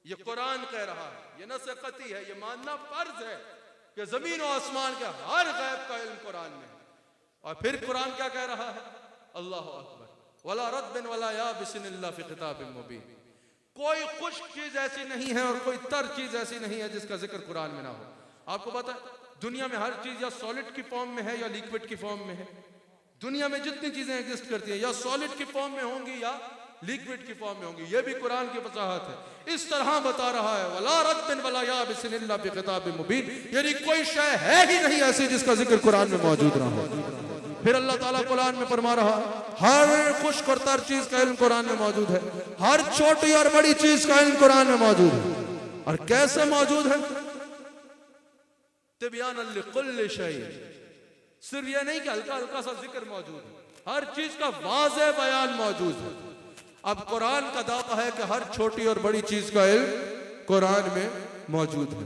ये कुरान कह रहा है, ये नसक़ती है, ये मानना फर्ज है कि जमीन और आसमान के हर गैब का इल्म कुरान में है। और फिर कुरान क्या कह रहा है, अल्लाहु अकबर, वला रद्बिन वला याबिसिन इल्ला फी किताबिन मुबीन। कोई खुश्क चीज ऐसी नहीं है और कोई तर चीज ऐसी नहीं है जिसका जिक्र कुरान में ना हो। आपको पता है दुनिया में हर चीज या सॉलिड की फॉर्म में है या लिक्विड की फॉर्म में है। दुनिया में जितनी चीजें एग्जिस्ट करती हैं या सॉलिड की फॉर्म में होंगी या लिक्विड की फॉर्म में होंगी। ये भी कुरान की वजाहत है, इस तरह बता रहा है वला रद्बिन वला याबिसिन इल्ला फी किताबिन मुबीन, यानी कोई शय है ही नहीं ऐसी जिसका जिक्र कुरान में मौजूद ना हो। फिर अल्लाह ताला कुरान में फरमा रहा हर खुश्क और तर चीज का इल्म कुरान में मौजूद है, हर छोटी और बड़ी चीज का इल्म कुरान में मौजूद है। और कैसे मौजूद है, तिब्यानन लिकुल्लि शै, सिर्फ यह नहीं कि हल्का हल्का सा जिक्र मौजूद है, हर चीज का वाज़ेह बयान मौजूद है। अब कुरान का दावा है कि हर छोटी और बड़ी चीज का इल्म कुरान में मौजूद है,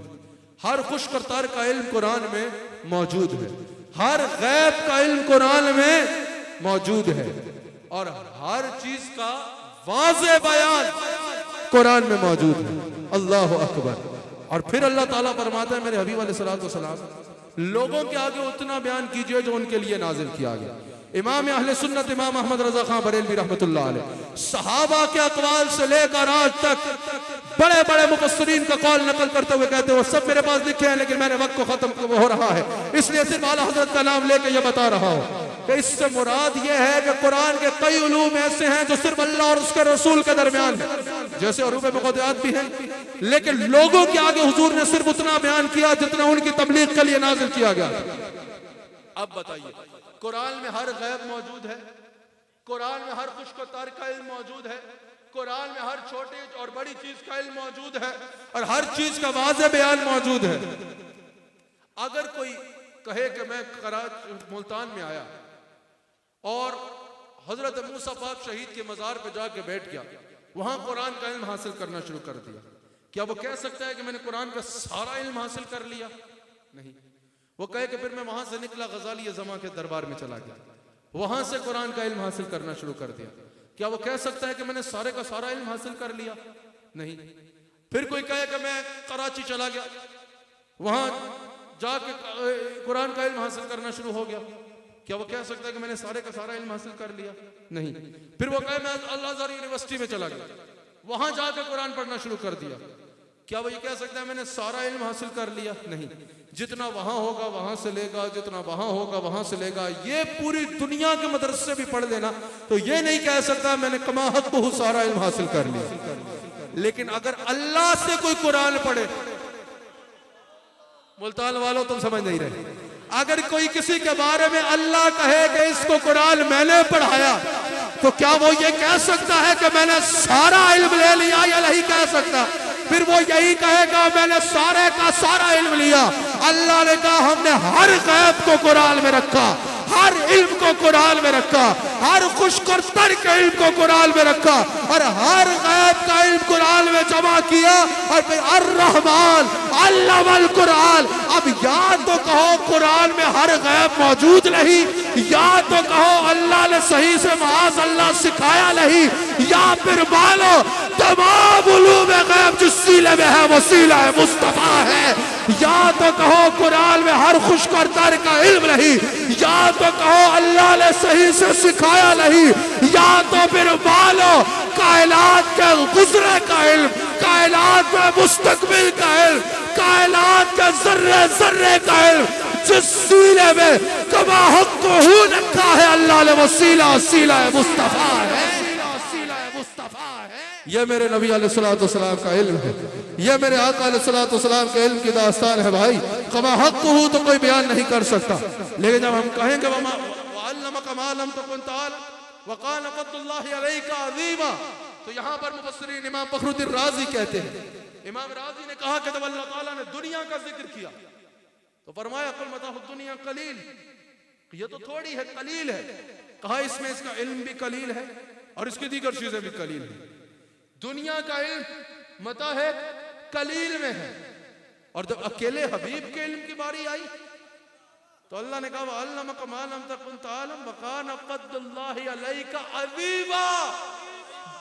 हर खुश्क और तर का इल्म कुरान में मौजूद है, हर गैब का इल्म कुरान में मौजूद है और हर चीज का वाज़ेह बयान कुरान में मौजूद है। अल्लाहु अकबर। और फिर अल्लाह ताला फरमाता है मेरे हबीब अलैहिस्सलातु वस्सलाम लोगों के आगे उतना बयान कीजिए जो उनके लिए नाजिल किया गया। इमाम अहले सुन्नत इमाम अहमद रजा खान बरेलवी रहमतुल्लाह अलैह सहाबा के अक़वाल से लेकर आज तक बड़े बड़े मुफस्सिरीन का कौल नकल करते हुए कहते वो सब मेरे पास लिखे हैं, लेकिन मैंने वक्त को खत्म हो रहा है इसलिए सिर्फ आला हज़रत का नाम लेके ये बता रहा हूँ कि इससे मुराद ये है कि कुरान के कई उलूम ऐसे हैं जो सिर्फ अल्लाह और उसके रसूल के दरमियान है, जैसे उरूब मुक़द्दरात भी हैं, लेकिन लोगों के आगे हुजूर ने सिर्फ उतना बयान किया जितना उनकी तबलीग के लिए नाजिल किया गया। अब बताइए कुरान में हर गैब मौजूद है, कुरान में हर खुश्क और तर का इल्म मौजूद है, कुरान में हर छोटी और बड़ी चीज का इल्म मौजूद है और हर चीज का वाज़ेह बयान मौजूद है। अगर कोई कहे कि मैं कराची मुल्तान में आया और हजरत मूसा पाक शहीद के मजार पे जाके बैठ गया, वहां कुरान का इल्म हासिल करना शुरू कर दिया, क्या वो कह सकता है कि मैंने कुरान का सारा इल्म हासिल कर लिया? नहीं। वो कहे कि फिर मैं वहां से निकला गजाली जमा के दरबार में चला गया, वहां से कुरान का इल्म हासिल करना शुरू कर दिया, क्या वो कह सकता है कि मैंने सारे का सारा इल्म हासिल कर लिया? नहीं। फिर कोई कहे कि मैं कराची चला गया, वहां जाके कुरान का इल्म हासिल करना शुरू हो गया, क्या वो कह सकता है कि मैंने सारे का सारा इल्म हासिल कर लिया? नहीं। फिर वो कहे मैं अल अज़हर यूनिवर्सिटी में चला गया, वहां जाकर कुरान पढ़ना शुरू कर दिया, क्या वो ये कह सकता है मैंने सारा इल्म हासिल कर लिया? नहीं। जितना वहां होगा वहां से लेगा, जितना वहां होगा वहां से लेगा। ये पूरी दुनिया के मदरसे भी पढ़ लेना तो ये नहीं कह सकता मैंने कमा हक को सारा इल्म हासिल कर लिया। लेकिन अगर अल्लाह से कोई कुरान पढ़े, मुल्तान वालों तुम समझ नहीं रहे, अगर कोई किसी के बारे में अल्लाह कहे कि इसको कुरान मैंने पढ़ाया, तो क्या वो ये कह सकता है कि मैंने सारा इल्म ले लिया? या नहीं कह सकता। फिर वो यही कहेगा मैंने सारे का सारा इल्म लिया। अल्लाह ने कहा हमने हर गैब को कुरान में रखा, हर इल्म को कुरान में रखा, हर खुश्क और तर के इल्म को कुरान में रखा और हर गैब का इल्म कुरान में जमा किया। और फिर अर्रहमान अल्लमल कुरान। अब या तो कहो कुरान में हर गैब मौजूद नहीं, या तो कहो अल्लाह ने सही से माज़ अल्लाह सिखाया नहीं, या फिर मानो तमाम उलूम गैब जिस सीले में है वो सीला मुस्तफा है। या तो कहो कुरान में हर खुश्क और तर का इल्म नहीं, या तो कहो अल्लाह ने सही से सिखाया नहीं, या तो फिर मानो कायनात के गुजरे का इल्म, कायनात में मुस्तकबिल का इल्म, कायनात के जर्रे जर्रे का इल्म जिस सीले में कमा हक हूँ रखा है अल्लाह ने वो सीला सीला मुस्तफा है, सीला मुस्तफा है। ये मेरे नबी अलैहिस्सलाम का इल्म है, ये मेरे आका अलैहिस्सलाम के इल्म की दास्तान है भाई। कमा हक हूँ तो कोई बयान नहीं कर सकता, लेकिन जब हम कहेंगे तो यहाँ पर मुफस्सिरीन इमाम फखरुद्दीन राजी कहते हैं, इमाम राजी ने कहा कि जब अल्लाह ताला ने दुनिया का जिक्र किया तो फरमाया कुल मताहुद दुनिया कलील, ये तो थोड़ी है, कलील है। कहा इसमें इसका इल्म भी कलील है और इसकी दीगर चीजें भी कलील है। दुनिया का इल्म मता है कलील में है, और जब अकेले हबीब के इल्म की बारी आई तो अल्लाह ने कहा अल्लमका मा लम तकुन तालम व कान क़द्दुल्लाहि अलैका अज़ीमा।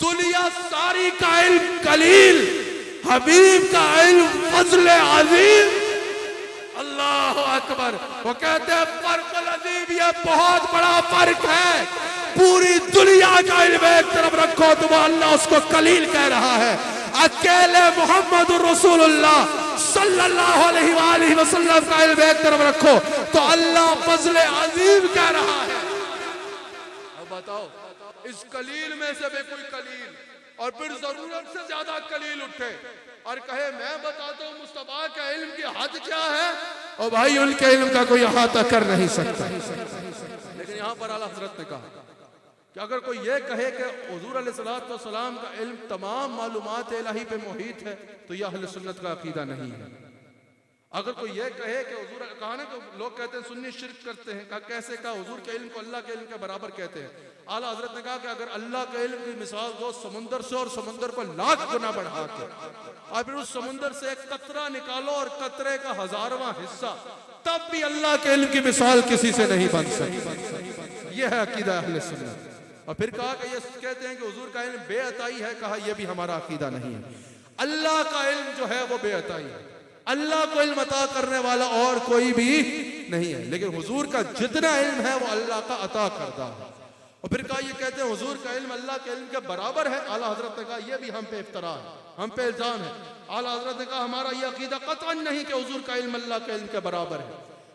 दुनिया सारी का इल्म कलील, हबीब का इल्म फज़्ल अज़ीम। अल्लाह अकबर। वो कहते हैं फर्क अजीब, ये बहुत बड़ा फर्क है। पूरी दुनिया का इल्म एक तरफ रखो तो वो अल्लाह उसको कलील कह रहा है, अकेले मोहम्मद रसूलुल्लाह सल्लल्लाहु अलैहि वसल्लम का इल्म एक तरफ रखो तो अल्लाह फज़्ल अजीम कह रहा है। अब बताओ इस कलील में से भी कोई कलील और फिर जरूरत से ज्यादा कलील उठे और कहे मैं बताता हूँ मुस्तफा के इल्म की हद क्या है, और भाई उनके इल्म का कोई अहाता कर नहीं सकता। लेकिन यहाँ पर आला हजरत ने कहा कि अगर कोई ये कहे कि हुजूर अलैहिस्सलाम का इल्म तमाम मालूमात इलाही पे मुहित है तो यह अहले सुन्नत का अकीदा नहीं है। अगर कोई ये कहे कि हुजूर, कहा ना तो लोग कहते हैं सुन्नी शिर्क करते हैं, कहा कैसे, कहा हुजूर के इल्म को अल्लाह के इल्म के बराबर कहते हैं। आला हजरत ने कहा कि अगर अल्लाह के इल्म की मिसाल दो समुंदर से और समुंदर को लाख गुना बढ़ा के और फिर उस समुंदर से एक कतरा निकालो और कतरे का 1000वां हिस्सा, तब भी अल्लाह के इल्म की मिसाल किसी से नहीं बन सकती। यह है अकीदा अहले सुन्नत। और फिर कहा कि ये कहते हैं कि हुजूर का इल्म बेअताई है, कहा यह भी हमारा अकीदा नहीं है। अल्लाह का इल्म जो है वो बेअताई है, अल्लाह को इल्म अता करने वाला और कोई भी नहीं है, लेकिन हुजूर का जितना इल्म है वो अल्लाह का अता करता है। और फिर कहा ये कहते हैं हुजूर का इल्म अल्लाह के इल्म के बराबर है। आला हजरत ने कहा यह भी हम पे इफ्तरा है, हम पे इल्जाम है। आला हजरत ने कहा हमारा यह अकीदा कतअन नहीं कि हुजूर का इल्म अल्लाह के इल्म के बराबर है।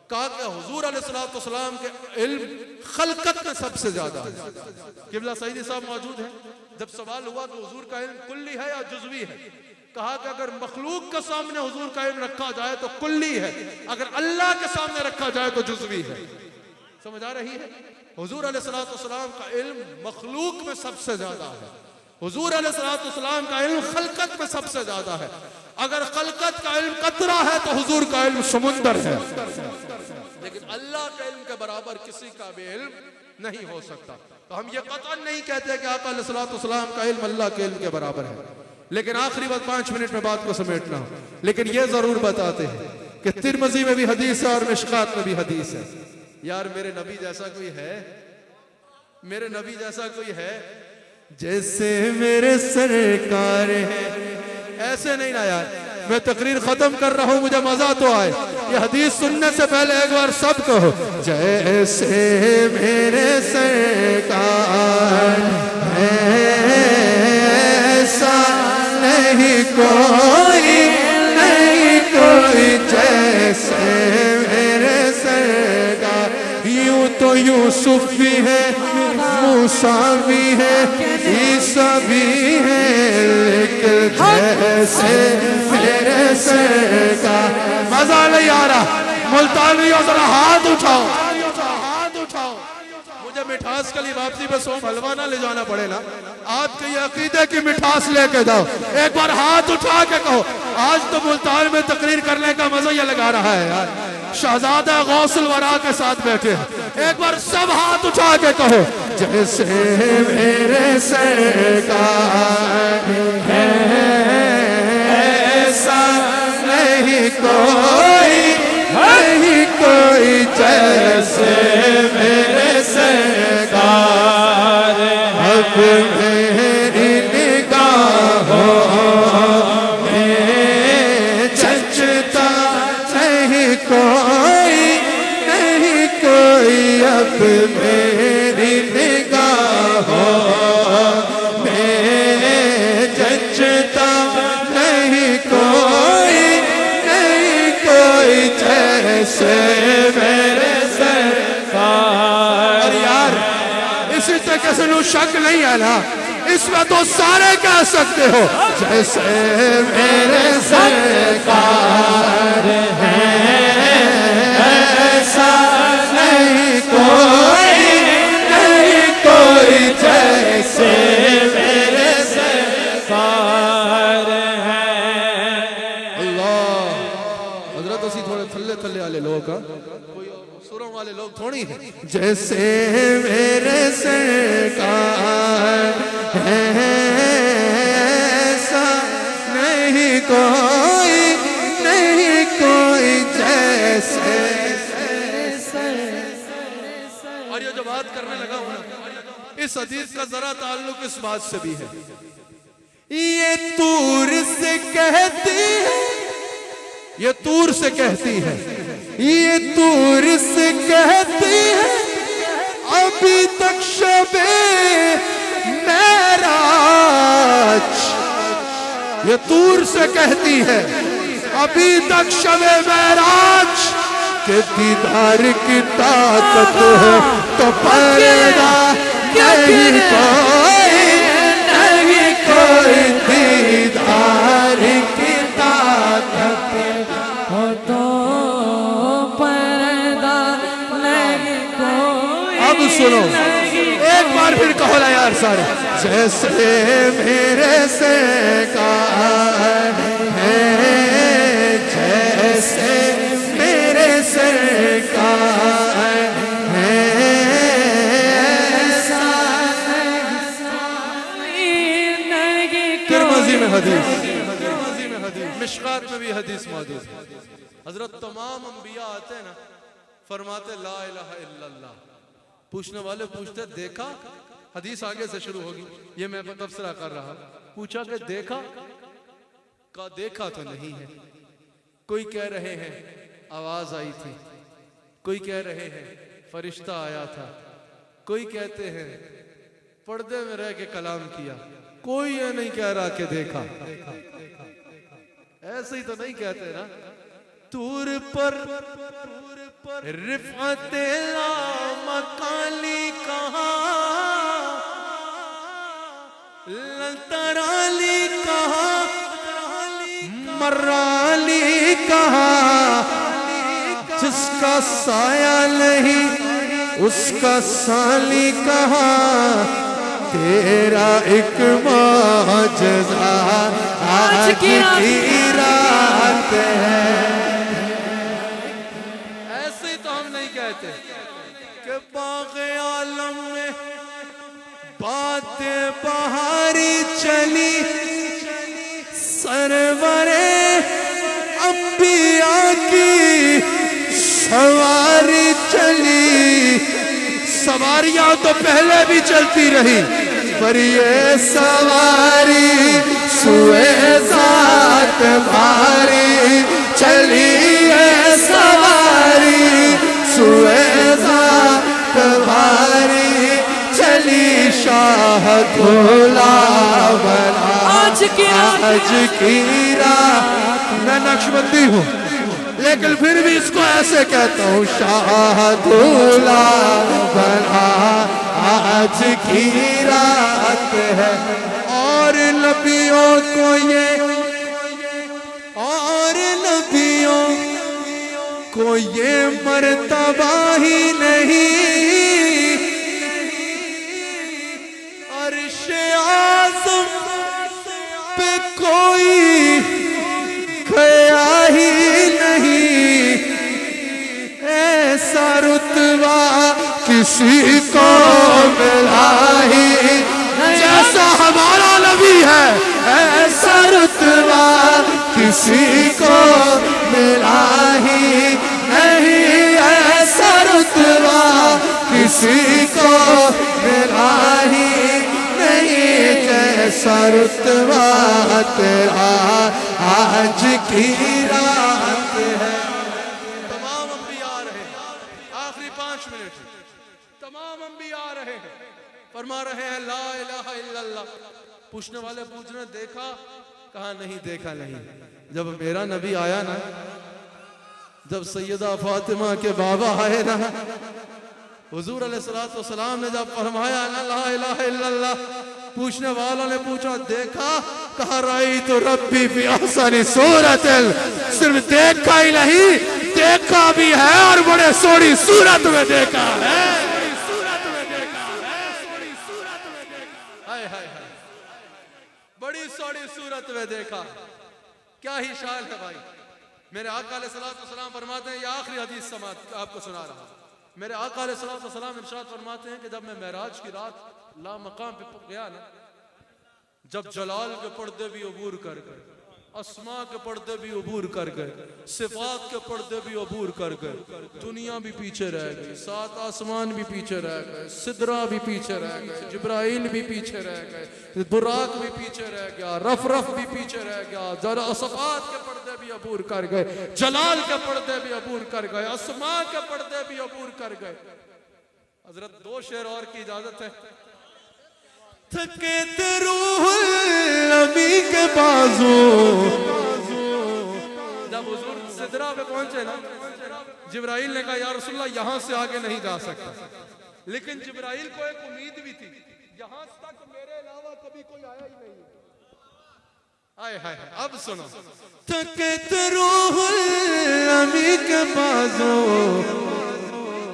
कहा कि हुजूर अलैहिस्सलाम के इल्म खलकत में सबसे ज्यादा है। किबला सईदी साहब मौजूद है, जब सवाल हुआ कि हुजूर का इल्म कुल्ली है या जुज़वी है, कहा कि अगर मखलूक के सामने हुजूर का इल्म रखा जाए तो कुल्ली है, अगर अल्लाह के सामने रखा जाए तो जुज़वी है। समझ आ रही है? हुजूर अलैहिस्सलाम का इल्म मखलूक में सबसे ज्यादा है, हुजूर अलैहिस्सलाम का इल्म खलकत में सबसे ज्यादा है। अगर खलकत का इल्म कतरा है तो हुजूर का इल्म समुंदर है, लेकिन अल्लाह के इल्म के बराबर किसी का भी इल्म नहीं हो सकता। तो हम ये कतअन नहीं कहते कि आका अलैहिस्सलाम का इल्म अल्लाह के इल्म के बराबर है। लेकिन आखिरी बात 5 मिनट में बात को समेटना हो, लेकिन ये जरूर बताते हैं कि तिरमिज़ी में भी हदीस है और मिशकात में भी हदीस है। यार मेरे नबी जैसा कोई है, मेरे नबी जैसा कोई है जैसे मेरे सरकार है, ऐसे नहीं ना यार। मैं तकरीर खत्म कर रहा हूं, मुझे मजा तो आए। ये हदीस सुनने से पहले एक बार सब कहो जैसे मेरे सरकार है ऐसा नहीं कोई, नहीं कोई जैसे मेरे सरकार। यूं तो यूसुफ भी है, मूसा भी है, ईसा भी है, लेकिन जैसे मेरे सरकार। मजा नहीं आ रहा? मुल्तानियों जरा हाथ उठाओ, हाथ उठाओ। मुझे मिठास के लिए वापसी पे सोम हलवा ना ले जाना पड़े ना, आपके ये अकीदे की मिठास लेके जाओ। एक बार हाथ उठा के कहो आज तो मुल्तान में तकरीर करने का मजा ये लगा रहा है यार, शहजादा गौसुल वरा के साथ बैठे हैं। एक बार सब हाथ उठा के कहो जैसे मेरे सरकार है ऐसा नहीं कोई, नहीं कोई जैसे मेरे सरकार। अब मेरी निगाहों जैसे मेरे सरकार। और यार इसी तरीके से नु शक नहीं है ना, इसमें तो सारे कह सकते हो जैसे मेरे सरकार हैं, ऐसा नहीं कोई, नहीं कोई जैसे मेरे सरकार हैं। अल्लाह हजरत असी थोड़े थल्ले थल्ले वाले लोग हैं, कोई सुरों वाले लोग थोड़ी हैं। जैसे मेरे सरकार है, ऐसा नहीं कोई, नहीं कोई जैसे। और ये जो बात करने लगा हूं ना, इस हदीस का जरा ताल्लुक इस बात से भी है। ये तूर से कहती है, ये तूर से कहती है, ये तूर से कहती है अभी तक शबे मेराज। ये तूर से कहती है अभी तक शबे मेराज के दीदार की ताकत है तो पर्दा नहीं कोई, नहीं कोई दीदार की ताकत हो तो पर्दा नहीं कोई। अब सुनो एक बार फिर कहो ना यार सारे, जैसे मेरे सरकार है, जैसे मेरे सरकार है, ऐसा नहीं। तिरमिज़ी में हदीस, मिशकात में भी हदीस मौजूद है। हजरत तमाम अंबिया आते हैं ना, फरमाते ला इलाहा इल्लल्लाह। पूछने वाले पूछते देखा, हदीस आगे से शुरू होगी, ये मैं तफसीर कर रहा। पूछा कि देखा का, देखा तो नहीं है। कोई कह रहे हैं आवाज आई थी, कोई कह रहे हैं फरिश्ता आया था, कोई कहते हैं पर्दे में रह के कलाम किया, कोई ये नहीं कह रहा कि देखा। ऐसे ही तो नहीं कहते ना। तूर पर रिफ़अत मकाली कहा, लतराली कहा, मर्राली कहा, जिसका साया नहीं उसका साली कहा, तेरा एक मौजज़ा आज की रात है। ऐसे तो हम नहीं कहते कि बाग़े आलम में बातें बहारी चली, सरवरे अंबिया की सवारी चली। सवारियां तो पहले भी चलती रही, पर ये सवारी सुए ज़ात भारी चली है, सवारी सुए ज़ात भारी चली। शाह दूल्हा बना आज की रात। मैं नक्शबंदी हूँ लेकिन फिर भी इसको ऐसे कहता हूँ, शाह दूल्हा बना आज की रात है। और नबियों को ये, और नबियों को ये मर्तबा ही नहीं, अर्शे आज़म पे कोई गया ही नहीं। ऐसा रुतबा किसी को मिला ही जैसा हमारा नबी है, ऐसा रुतबा किसी को मिला ही नहीं। ऐसा रुतबा किसी को मिला ही नहीं, जैसा रुतबा तेरा आज की रात है। तमाम अंबिया आ रहे हैं, आखिरी 5 मिनट, तमाम अंबिया आ रहे हैं, फरमा रहे हैं ला इलाहा इल्लल्लाह। पूछने वाले पूछ रहे देखा, कहा नहीं देखा नहीं। जब मेरा नबी आया ना जब सैयदा फातिमा के बाबा आए ना, हुजूर अलैहिस्सलातु वस्सलाम ने जब फरमाया ला इलाहा इल्लल्लाह, पूछने वालों ने पूछा देखा, कहा रही तो रब्बी फी अहसनी सूरतिल, सिर्फ देखा ही नहीं, देखा भी है और बड़े सोड़ी सूरत में देखा है। हाय हाय हाय, बड़ी सोड़ी सूरत में देखा। क्या ही शान है भाई। मेरे आका अलैहिस्सलाम फरमाते हैं, ये आखिरी हदीस समात आपको सुना रहा हूं। मेरे आका अलैहिस्सलाम इरशाद फरमाते हैं कि जब मैं मेराज की रात ला मकाम पे गया ना, जब जलाल के पर्दे भी अबूर कर गए, अस्मा के पर्दे भी अबूर कर गए, सिफात के पर्दे भी अबूर कर गए, दुनिया भी पीछे रह गई, सात आसमान भी पीछे रह गए, सिदरा भी पीछे रह गए, जिब्राइल भी पीछे रह गए, बुराक भी पीछे रह गया, रफ रफ भी पीछे रह गया, जरा सफात के पर्दे भी अबूर कर गए, जलाल के पर्दे भी अबूर कर गए, अस्मा के पर्दे भी अबूर कर गए। हजरत दो शेर और की इजाजत है। थके रूहुल नबी के बाजू, जब हुजूर सिदरा पे पहुंचे ना, जिब्राइल ने कहा या रसूलल्लाह यहां से आगे नहीं जा सकता, लेकिन जिब्राइल को एक उम्मीद भी थी, यहां तक मेरे अलावा कभी कोई आया ही नहीं। आए हाय हाय, अब सुनो। थके रूहुल नबी के बाजू,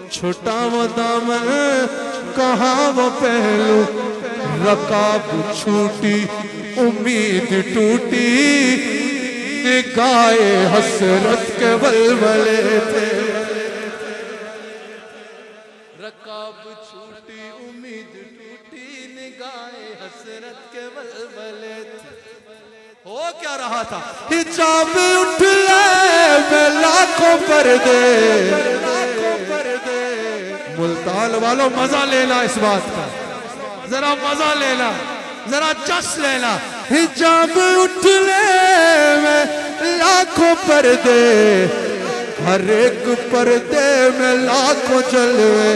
छोटा वो दामन कहाँ वो पहलू, रकाब छूटी उम्मीद टूटी, निगाहे हसरत के बलबले थे। रकाब छूटी उम्मीद टूटी, निगाहे हसरत के बलबले थे। हो क्या रहा था? हिजाब उठ ले लाखों पर्दे, मुल्तान वालों मजा लेना इस बात का, जरा मजा लेना, जरा जस लेना। हिजाब उठ ले लाखों पर्दे, हर एक पर्दे में लाखों जलवे।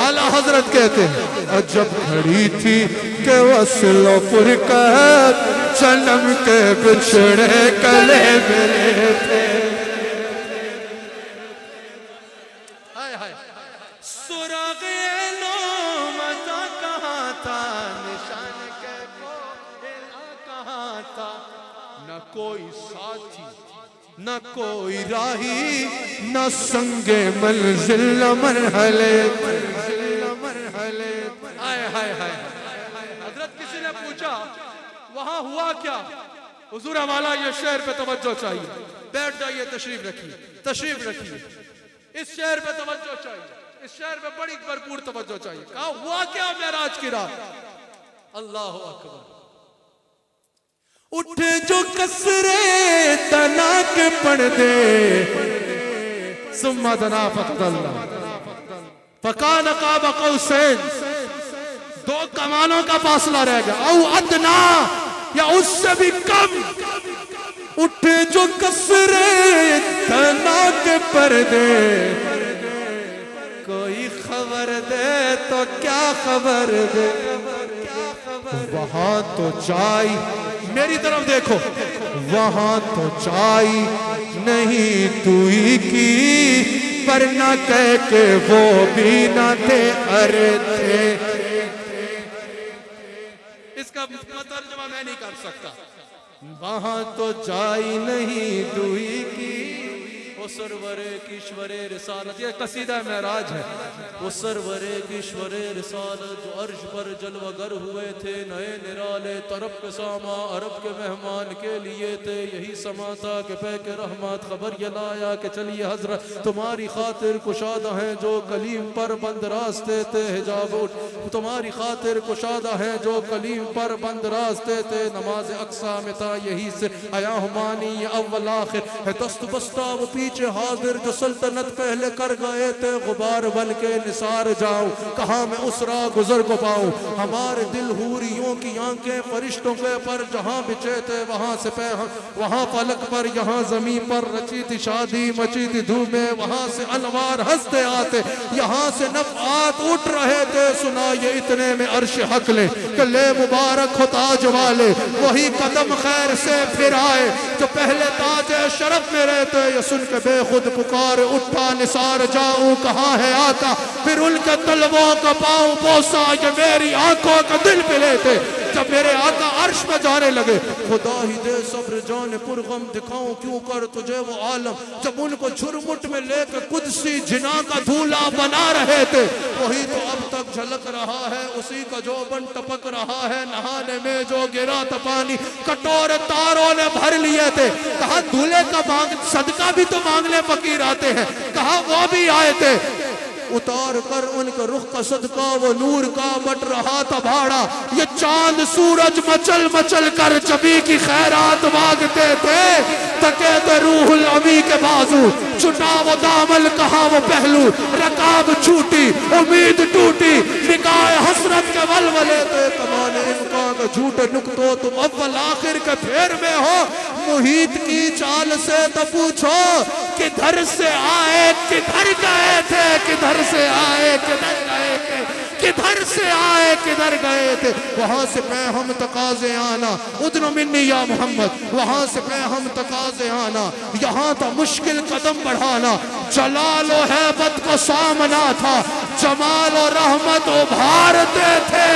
आला हजरत कहते हैं अजब घड़ी थी के वस्लो फुरकत, जन्म के बिछड़े गले मिले थे। हाय हाय, सुरागे लो मजा कहाँ था, निशान के कोयला कहाँ था, न कोई साथी न कोई राही, न संगे मंजिल न मरहले। हाय हाय हाय, हजरत किसी ने पूछा वहां हुआ क्या? हुजूर वाला ये शेर पे तवज्जो चाहिए, बैठ जाइए, तशरीफ रखिए, तशरीफ रखिए, इस शेर पे तवज्जो चाहिए, इस शेर पे बड़ी भरपूर तवज्जो चाहिए। कहा हुआ क्या मेराज की रात? अल्लाह अकबर। उठे जो कसरे तना के पर्दे, सुम्मा तना फतल्ला फकान काब कौसैन, दो कमानों का फासला रह गया, औ अदना या उससे भी कम। उठे जो कसरे तना के पर्दे, कोई खबर दे तो क्या खबर दे, वहां तो चाय, मेरी तरफ देखो, वहां तो चाय नहीं तुई की, पर न कह के वो भी न थे अरे थे। इसका तर्जुमा मैं नहीं कर सकता। वहां तो चाय नहीं दुई की, वो सरवरे किश्वरे रिसालत, ये कसीदा मेराज है। वो सरवरे किश्वरे रिसालत जो अर्श पर जलवगर हुए थे, नए निराले तरफ के सामा अरब के मेहमान के लिए थे। यही समा था कि पे के रहमत खबर ये लाया कि चलिए हजरत तुम्हारी खातिर कुशादा हैं जो कलीम पर बंद रास्ते थे, हिजाब उठ तुम्हारी खातिर कुशादा हैं जो कलीम पर बंद रास्ते थे। नमाज अक्सा में था यही से आया हुमानी अव्वल आखिर है, दस्त बस्ता वो पीछे हाजिर जो सल्तनत पहले कर गए थे। गुबार बन के निसार जाऊं, कहाँ मैं उस राह गुजर को पाऊं। हमारे दिल हूरियों की आंखें फरिश्तों के पर जहाँ बिछे थे, वहां से वहां फलक पर यहाँ जमीन पर रची थी शादी, मची थी धूमें, वहां से अनवार हंसते आते, यहाँ से नफ़ात उठ रहे थे। सुना ये इतने में अर्श हक ले ले मुबारक हो ताज वाले, वही कदम खैर से फिर आए जो पहले ताज शरफ में रहते, ये सुन के बेखुद पुकार उठा निसार जाऊं कहाँ है आका, फिर उनके तलवों का पाँव बोसा ये मेरी आंखों का दिल पे लेते। जब मेरे आका अर्श में जाने लगे, खुदा ही दे सब्र जाने पुरगम दिखाऊं क्यों कर तुझे वो आलम, जब उनको झुरमुट में लेकर कुदसी जिना का दूल्हा बना रहे थे, वही तो अब तक झलक रहा है, उसी का जो बन टपक रहा है, नहाने में जो गिरा था पानी कटोरे तारों ने भर लिए थे। कहा दूल्हे का मांग सदका भी तो मांगने फकीर आते हैं, कहा वो भी आए थे। उतार कर उनके रुख का सदका वो नूर का बट रहा था भाड़ा, ये चांद सूरज मचल मचल कर जबी की खैरात मांगते थे। तके थे रूहुल अमी के बाजू, छुटा वो दामन कहा वो पहलू, रकाब छूटी उम्मीद टूटी, निगाह हसरत के वलवले थे कमाने इनका के झूठे नुक्तों तुम अव्वल आखिर के फेर में हो। मुहीत की चाल से तो पूछो किधर से आए किधर गए थे, किधर से आए किधर गए थे, किधर से आए किधर गए थे। वहां से पे हम तकाजे आना उदनो मिन्नी या मोहम्मद, वहां से पे हम तकाजे आना, यहाँ था मुश्किल कदम बढ़ाना। जलाल और हैबत को सामना था, जमाल और रहमत उभारते थे,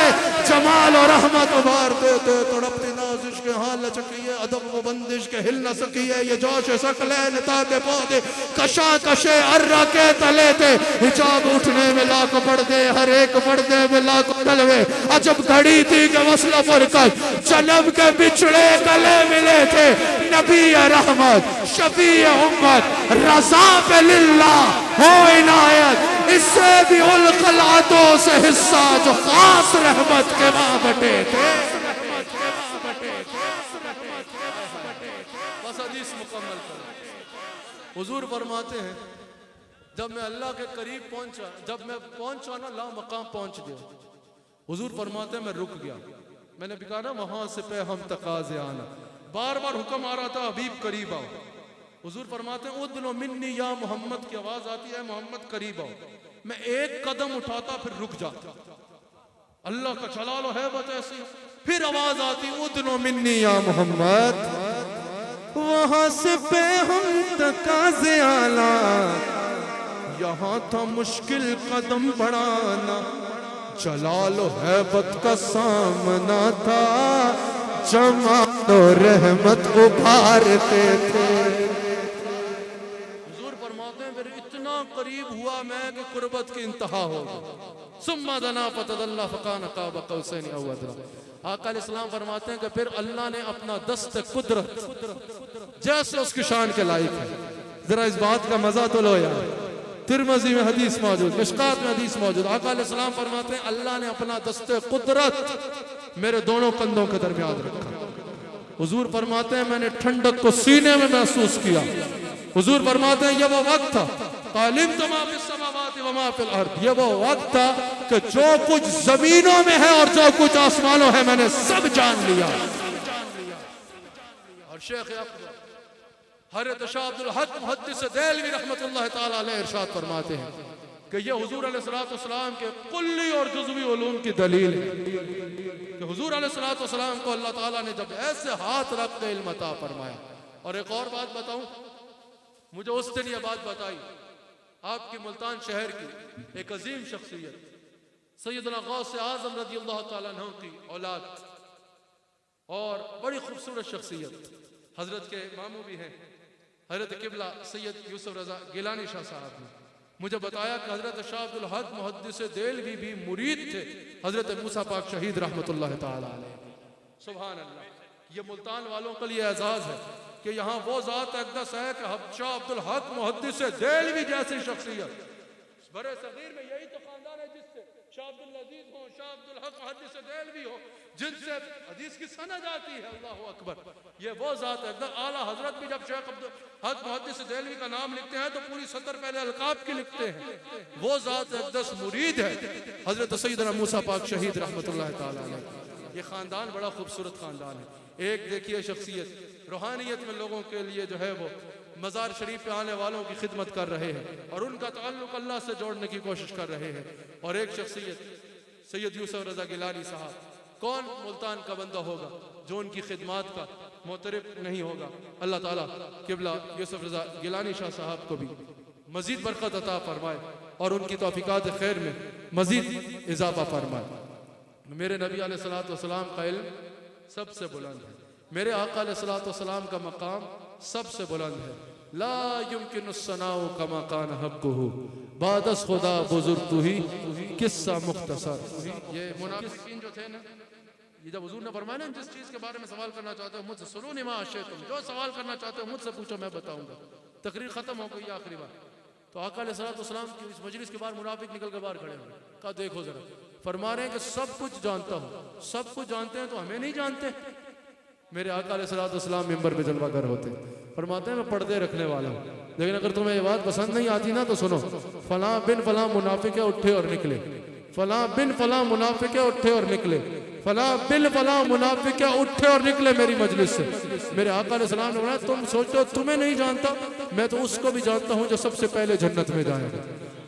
जमाल और रहमत उभारते थे। तड़पती नाजिश के हाल लचकी है, अदब वो बंदिश के हिल न सकी है, ये जोश सकलैन ताके पौधे कशा कशे अर्रा के तले थे। हिजाब उठने में लाख पर्दे, हर एक पर्दे में लाख तलवे, अजब घड़ी थी कि वस्ल फुरकत जन्म के बिछड़े गले मिले थे। नबी रहमत शफी उम्मत रज़ा पे लिल्लाह हो इनायत, इससे भी उलखलातों से हिस्सा जो खास रहमत के मां बटे थे। बस हदीस मुकम्मल करो। हुजूर फरमाते हैं जब मैं अल्लाह के करीब पहुंचा, जब मैं पहुंचा ना ला मकाम पहुंच गया, हुजूर फरमाते हैं मैं रुक गया। मैंने भी कहा ना वहां से पे हम तकाजे आना, बार बार हुक्म आ रहा था हबीब करीब आओ। हुजूर फरमाते हैं उदनो मिन्नी या मोहम्मद की आवाज आती है मोहम्मद करीब आओ। मैं एक कदम उठाता फिर रुक जाता, अल्लाह का जलाल है बत ऐसी। फिर आवाज आती उदनो मिन्नी या मोहम्मद, वहां से पे हम तकाजे आना, यहाँ था मुश्किल कदम बढ़ाना। जलाल हैबत का सामना था, जमाल और रहमत उभारते थे। हुजूर फरमाते हैं फिर इतना करीब हुआ मैं कि कुर्बत की इंतहा हो गई। सुम्मा दना फतदल्ला फकान काब कौसैन औ अदना। आका अलैहिस्सलाम फरमाते हैं कि फिर अल्लाह ने अपना दस्त कुदरत जैसे उसकी शान के लायक है। जरा इस बात का मजा तो लो यार। तिरमिज़ी में हदीस मौजूद, मिशकात में हदीस मौजूद। आका अलैहिस्सलाम फरमाते हैं अल्लाह ने अपना दस्ते कुदरत मेरे दोनों कंधों के दरमियान रखा। हुजूर फरमाते हैं मैंने ठंडक को सीने में महसूस किया। हुजूर फरमाते हैं ये वो वक्त था तालिम तमा फिस समावाति व मा फिल अर्द, ये वो वक्त था कि जो कुछ जमीनों में है और जो कुछ आसमानों है मैंने सब जान लिया। और शेख हज़रत शाह अब्दुल हक मुहद्दिस देलवी रहमतुल्लाह ताला अलैह इरशाद फरमाते हैं कि ये हुजूर अलैहिस्सलातु वस्सलाम के कुल्ली और जुज़वी उलूम की दलील है कि हुजूर अलैहिस्सलातु वस्सलाम को अल्लाह ताला ने जब ऐसे हाथ रख के इल्म अता फरमाया। और एक और बात बताऊं, मुझे उस दिन ये बात बताई आपकी मुल्तान शहर की एक अजीम शख्सियत सैयदना गौस आज़म रज़ियल्लाहु ताला अन्हु की औलाद और बड़ी खूबसूरत शख्सियत हजरत के मामू भी हैं, हजरत किबला सैयद यूसुफ रजा गिलानी शाह साहब ने मुझे बताया कि हजरत शाह अब्दुल हक मुहद्दिस देलवी भी मुरीद थे हजरत मूसा पाक शहीद रहमतुल्लाह ताला अलैह। सुभान अल्लाह। ये मुल्तान वालों के लिए एजाज है कि यहाँ वो ज़ात अक़दस है कि शाह अब्दुल हक मुहद्दिस देलवी जैसी शख्सियत बड़े सगीर में यही तो खानदान है जिससे शाह अब्दुल अजीज हो, शाह अब्दुल हक मुहद्दिस देलवी हो, जिनसे हदीस की सनद आती है। अल्लाह अकबर। ये वो ज़ात है। आला हजरत भी जब शेख अब्दुल हक मुहद्दिस देलवी का नाम लिखते हैं तो पूरी सतर पहले अलकाब की लिखते हैं। वो ज़ात अक़दस मुरीद है हजरत सैयदना मूसा पाक शहीद रहमतुल्लाह ताला अलैह। ये खानदान बड़ा खूबसूरत खानदान है। एक देखिए शख्सियत रूहानियत में लोगों के लिए जो है वो मज़ार शरीफ पे आने वालों की खिदमत कर रहे हैं और उनका ताल्लुक अल्लाह से जोड़ने की कोशिश कर रहे हैं। और एक शख्सियत सैयद यूसुफ रजा गिलानी साहब, कौन मुल्तान का बंदा होगा जो उनकी खिदमत का मोतरफ नहीं होगा। अल्लाह ताला किबला यूसुफ रज़ा गिलानी शाह साहब को भी मजीद बरकत अता फरमाए और उनकी तौफीकात खैर में मजीद इजाफा फरमाए। मेरे नबी अलैहिस्सलातु वस्सलाम का इल्म सबसे बुलंद है, मेरे आका अलैहिस्सलातु वस्सलाम का मकाम सबसे बुलंद है। ला युमकिनु सनाउ कमा कान हब्बुहु बादस खुदा बुजुर्ग तू ही किस्सा मुख्तसर। ये मुनाफिकीन जो थे ना, ये जब हुजूर ने फरमाया ना जिस चीज के बारे में सवाल करना चाहते हो मुझसे सुनो, निमा आशे तुम जो सवाल करना चाहते हो मुझसे पूछो मैं बताऊंगा। तकरीर खत्म हो गई आखिरी बार, तो आका अलैहिस्सलाम की इस मजलिस के बाहर मुनाफिक निकल के बाहर खड़े हुए, कहा देखो जरा, फरमा रहे हैं कि सब कुछ जानता हूं, सब कुछ जानते हैं तो हमें नहीं जानते। मेरे आका अलैहिस्सलाम मिंबर पे जलवागर होते, फरमाते हैं मैं पर्दे रखने वाला हूं, लेकिन अगर तुम्हें ये बात पसंद नहीं आती ना तो सुनो, फलां बिन फलां मुनाफिक है उठे और निकले, फलां बिन फलां मुनाफिक है उठे और निकले, फलां बिन फलां मुनाफिक है उठे और निकले मेरी मजलिस से। मेरे आका अलैहिस्सलाम ने बोला तुम सोचो तुम्हें नहीं जानता, मैं तो उसको भी जानता हूं जो सबसे पहले जन्नत में जाएगा,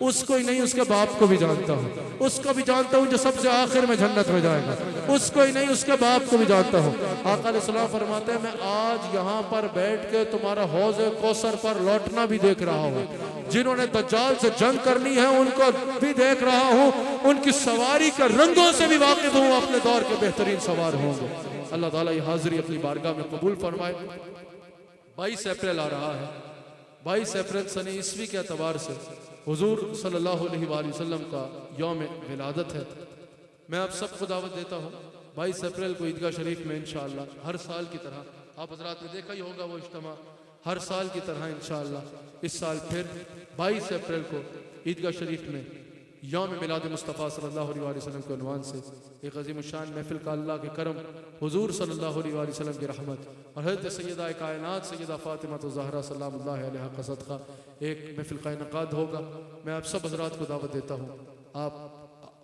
उसको ही नहीं उसके बाप को भी जानता हूं, उसको भी जानता हूं जो सबसे आखिर में जन्नत में जाएगा, उसको ही नहीं उसके बाप को भी जानता हूं। आका अलैहिस्सलाम फरमाते हैं मैं आज यहाँ पर बैठ के तुम्हारा हौज़ कौसर पर लौटना भी देख रहा हूँ, जिन्होंने दज्जाल से जंग करनी है उनको भी देख रहा हूँ, उनकी सवारी के रंगों से भी वाकिफ हूँ, अपने दौर के बेहतरीन सवार होंगे। अल्लाह ताला ये हाजिरी अपनी बारगाह में कबूल फरमाए। 22 अप्रैल आ रहा है, 22 अप्रैल सन ईस्वी के एतबार से हुजूर सल्लल्लाहु अलैहि वसल्लम का यौम विलादत है। मैं आप सबको दावत देता हूँ 22 अप्रैल को ईदगाह शरीफ में इंशाअल्लाह हर साल की तरह, आप हज़रात ने देखा ही होगा वो इज्तिमा, हर साल की तरह इंशाअल्लाह इस साल फिर 22 अप्रैल को ईदगाह शरीफ में यौम मिलाद मुस्तफ़ा सल्लल्लाहु अलैहि वसल्लम के उन्वान से एक अज़ीम शान महफिल का अल्लाह के करम, हुजूर सल्लल्लाहु अलैहि वसल्लम की रहमत और हज़रत सैयदा कायनात सैयदा फ़ातिमा ज़हरा सलामुल्लाह अलैहा का सदक़ा एक महफिल का इनक़ाद होगा। मैं आप सब हज़रात को दावत देता हूँ, आप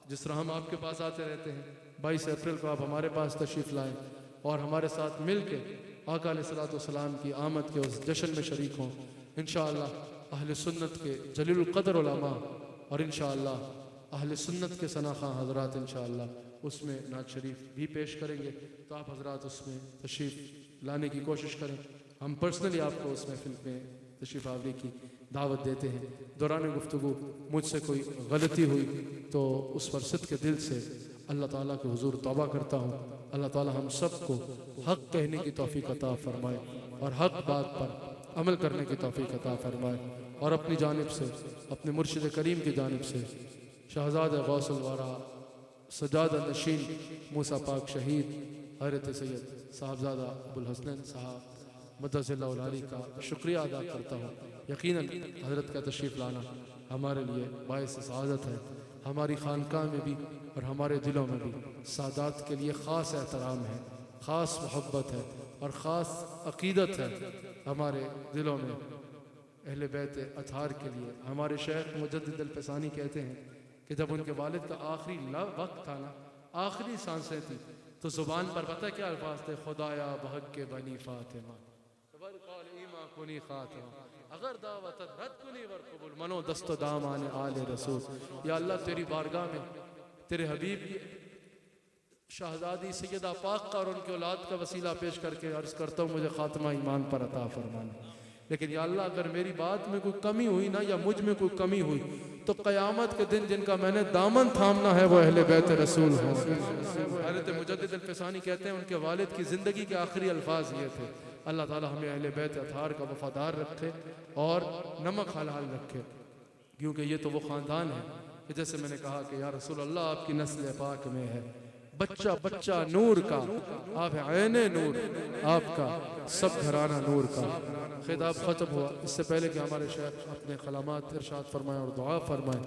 जिस तरह हम आपके पास आते रहते हैं 22 अप्रैल को आप हमारे पास तशरीफ़ लाएँ और हमारे साथ मिल के आका अलैहिस्सलातु वस्सलाम की आमद के उस जश्न में शरीक हों। इंशाअल्लाह अहले सुन्नत के जलीलुल क़द्र उलमा और इंशाअल्लाह अहले सुन्नत के सनाख़ा हज़रात इंशाअल्लाह उसमें नात शरीफ भी पेश करेंगे, तो आप हज़रात उसमें तशरीफ़ लाने की कोशिश करें। हम पर्सनली आपको उस महफिल में तशरीफ़ आवरी की दावत देते हैं। दौरान गुफ्तगू मुझसे कोई गलती हुई तो उस पर सिद्क़ के दिल से अल्लाह ताला के हुजूर तौबा करता हूँ। अल्लाह ताला हम सबको हक़ कहने की तौफ़ीक़ अता फ़रमाए और हक़ बात पर अमल करने की तौफ़ीक़ अता फ़रमाए और अपनी जानिब से अपने मुर्शिद करीम की जानिब से शहज़ाद गौसुल वारा सजादा नशीन मूसा पाक शहीद हज़रत सैयद साहबजादा अबुल हसन साहब मद्दज़िल्लाहुल आली का शुक्रिया अदा करता हूँ। यकीनन हज़रत का तशरीफ़ लाना हमारे लिए बाइस सआदत है, हमारी खानकाह में भी और हमारे दिलों में भी सादात के लिए ख़ास एहतराम है, ख़ास मोहब्बत है और ख़ास अक़ीदत है हमारे दिलों में। अहले बैत अतहार के लिए हमारे शेख मुजद्दिद अल-फ़सानी कहते हैं कि जब उनके वालिद का आखिरी वक्त था ना, आखिरी सांसें थी, तो ज़ुबान पर पता क्या अल्फाज थे, खुदाया बहक के बनी फ़ातिमा अगर दावत रद कुनी वर कबूल मनो दस्तो दामाने आले रसूल। या अल्लाह तेरी बारगाह में तेरे हबीब शहजादी सैयदा पाक का और उनके औलाद का वसीला पेश करके अर्ज़ करता हूँ मुझे खात्मा ईमान पर अता फरमाना। लेकिन या अल्लाह अगर मेरी बात में कोई कमी हुई ना या मुझ में कोई कमी हुई तो क़यामत के दिन जिनका मैंने दामन थामना है वो अहले बैत रसूल हों। हज़रत मुजद्दिद अल-फ़सानी कहते हैं उनके वालिद की ज़िंदगी के आखिरी अल्फाज ये थे, अल्लाह ताला हमें अहले बैत अतहार का वफ़ादार रखे और नमक हलाल रखे, क्योंकि ये तो वो ख़ानदान है कि जैसे मैंने कहा कि या रसूल अल्लाह आपकी नस्ल पाक में है बच्चा बच्चा नूर का, आप ऐने नूर, आपका सब घराना नूर का। खिताब ख़त्म हुआ, इससे पहले कि हमारे शेख अपने कलामात इरशाद फरमाएं और दुआ फरमाएं,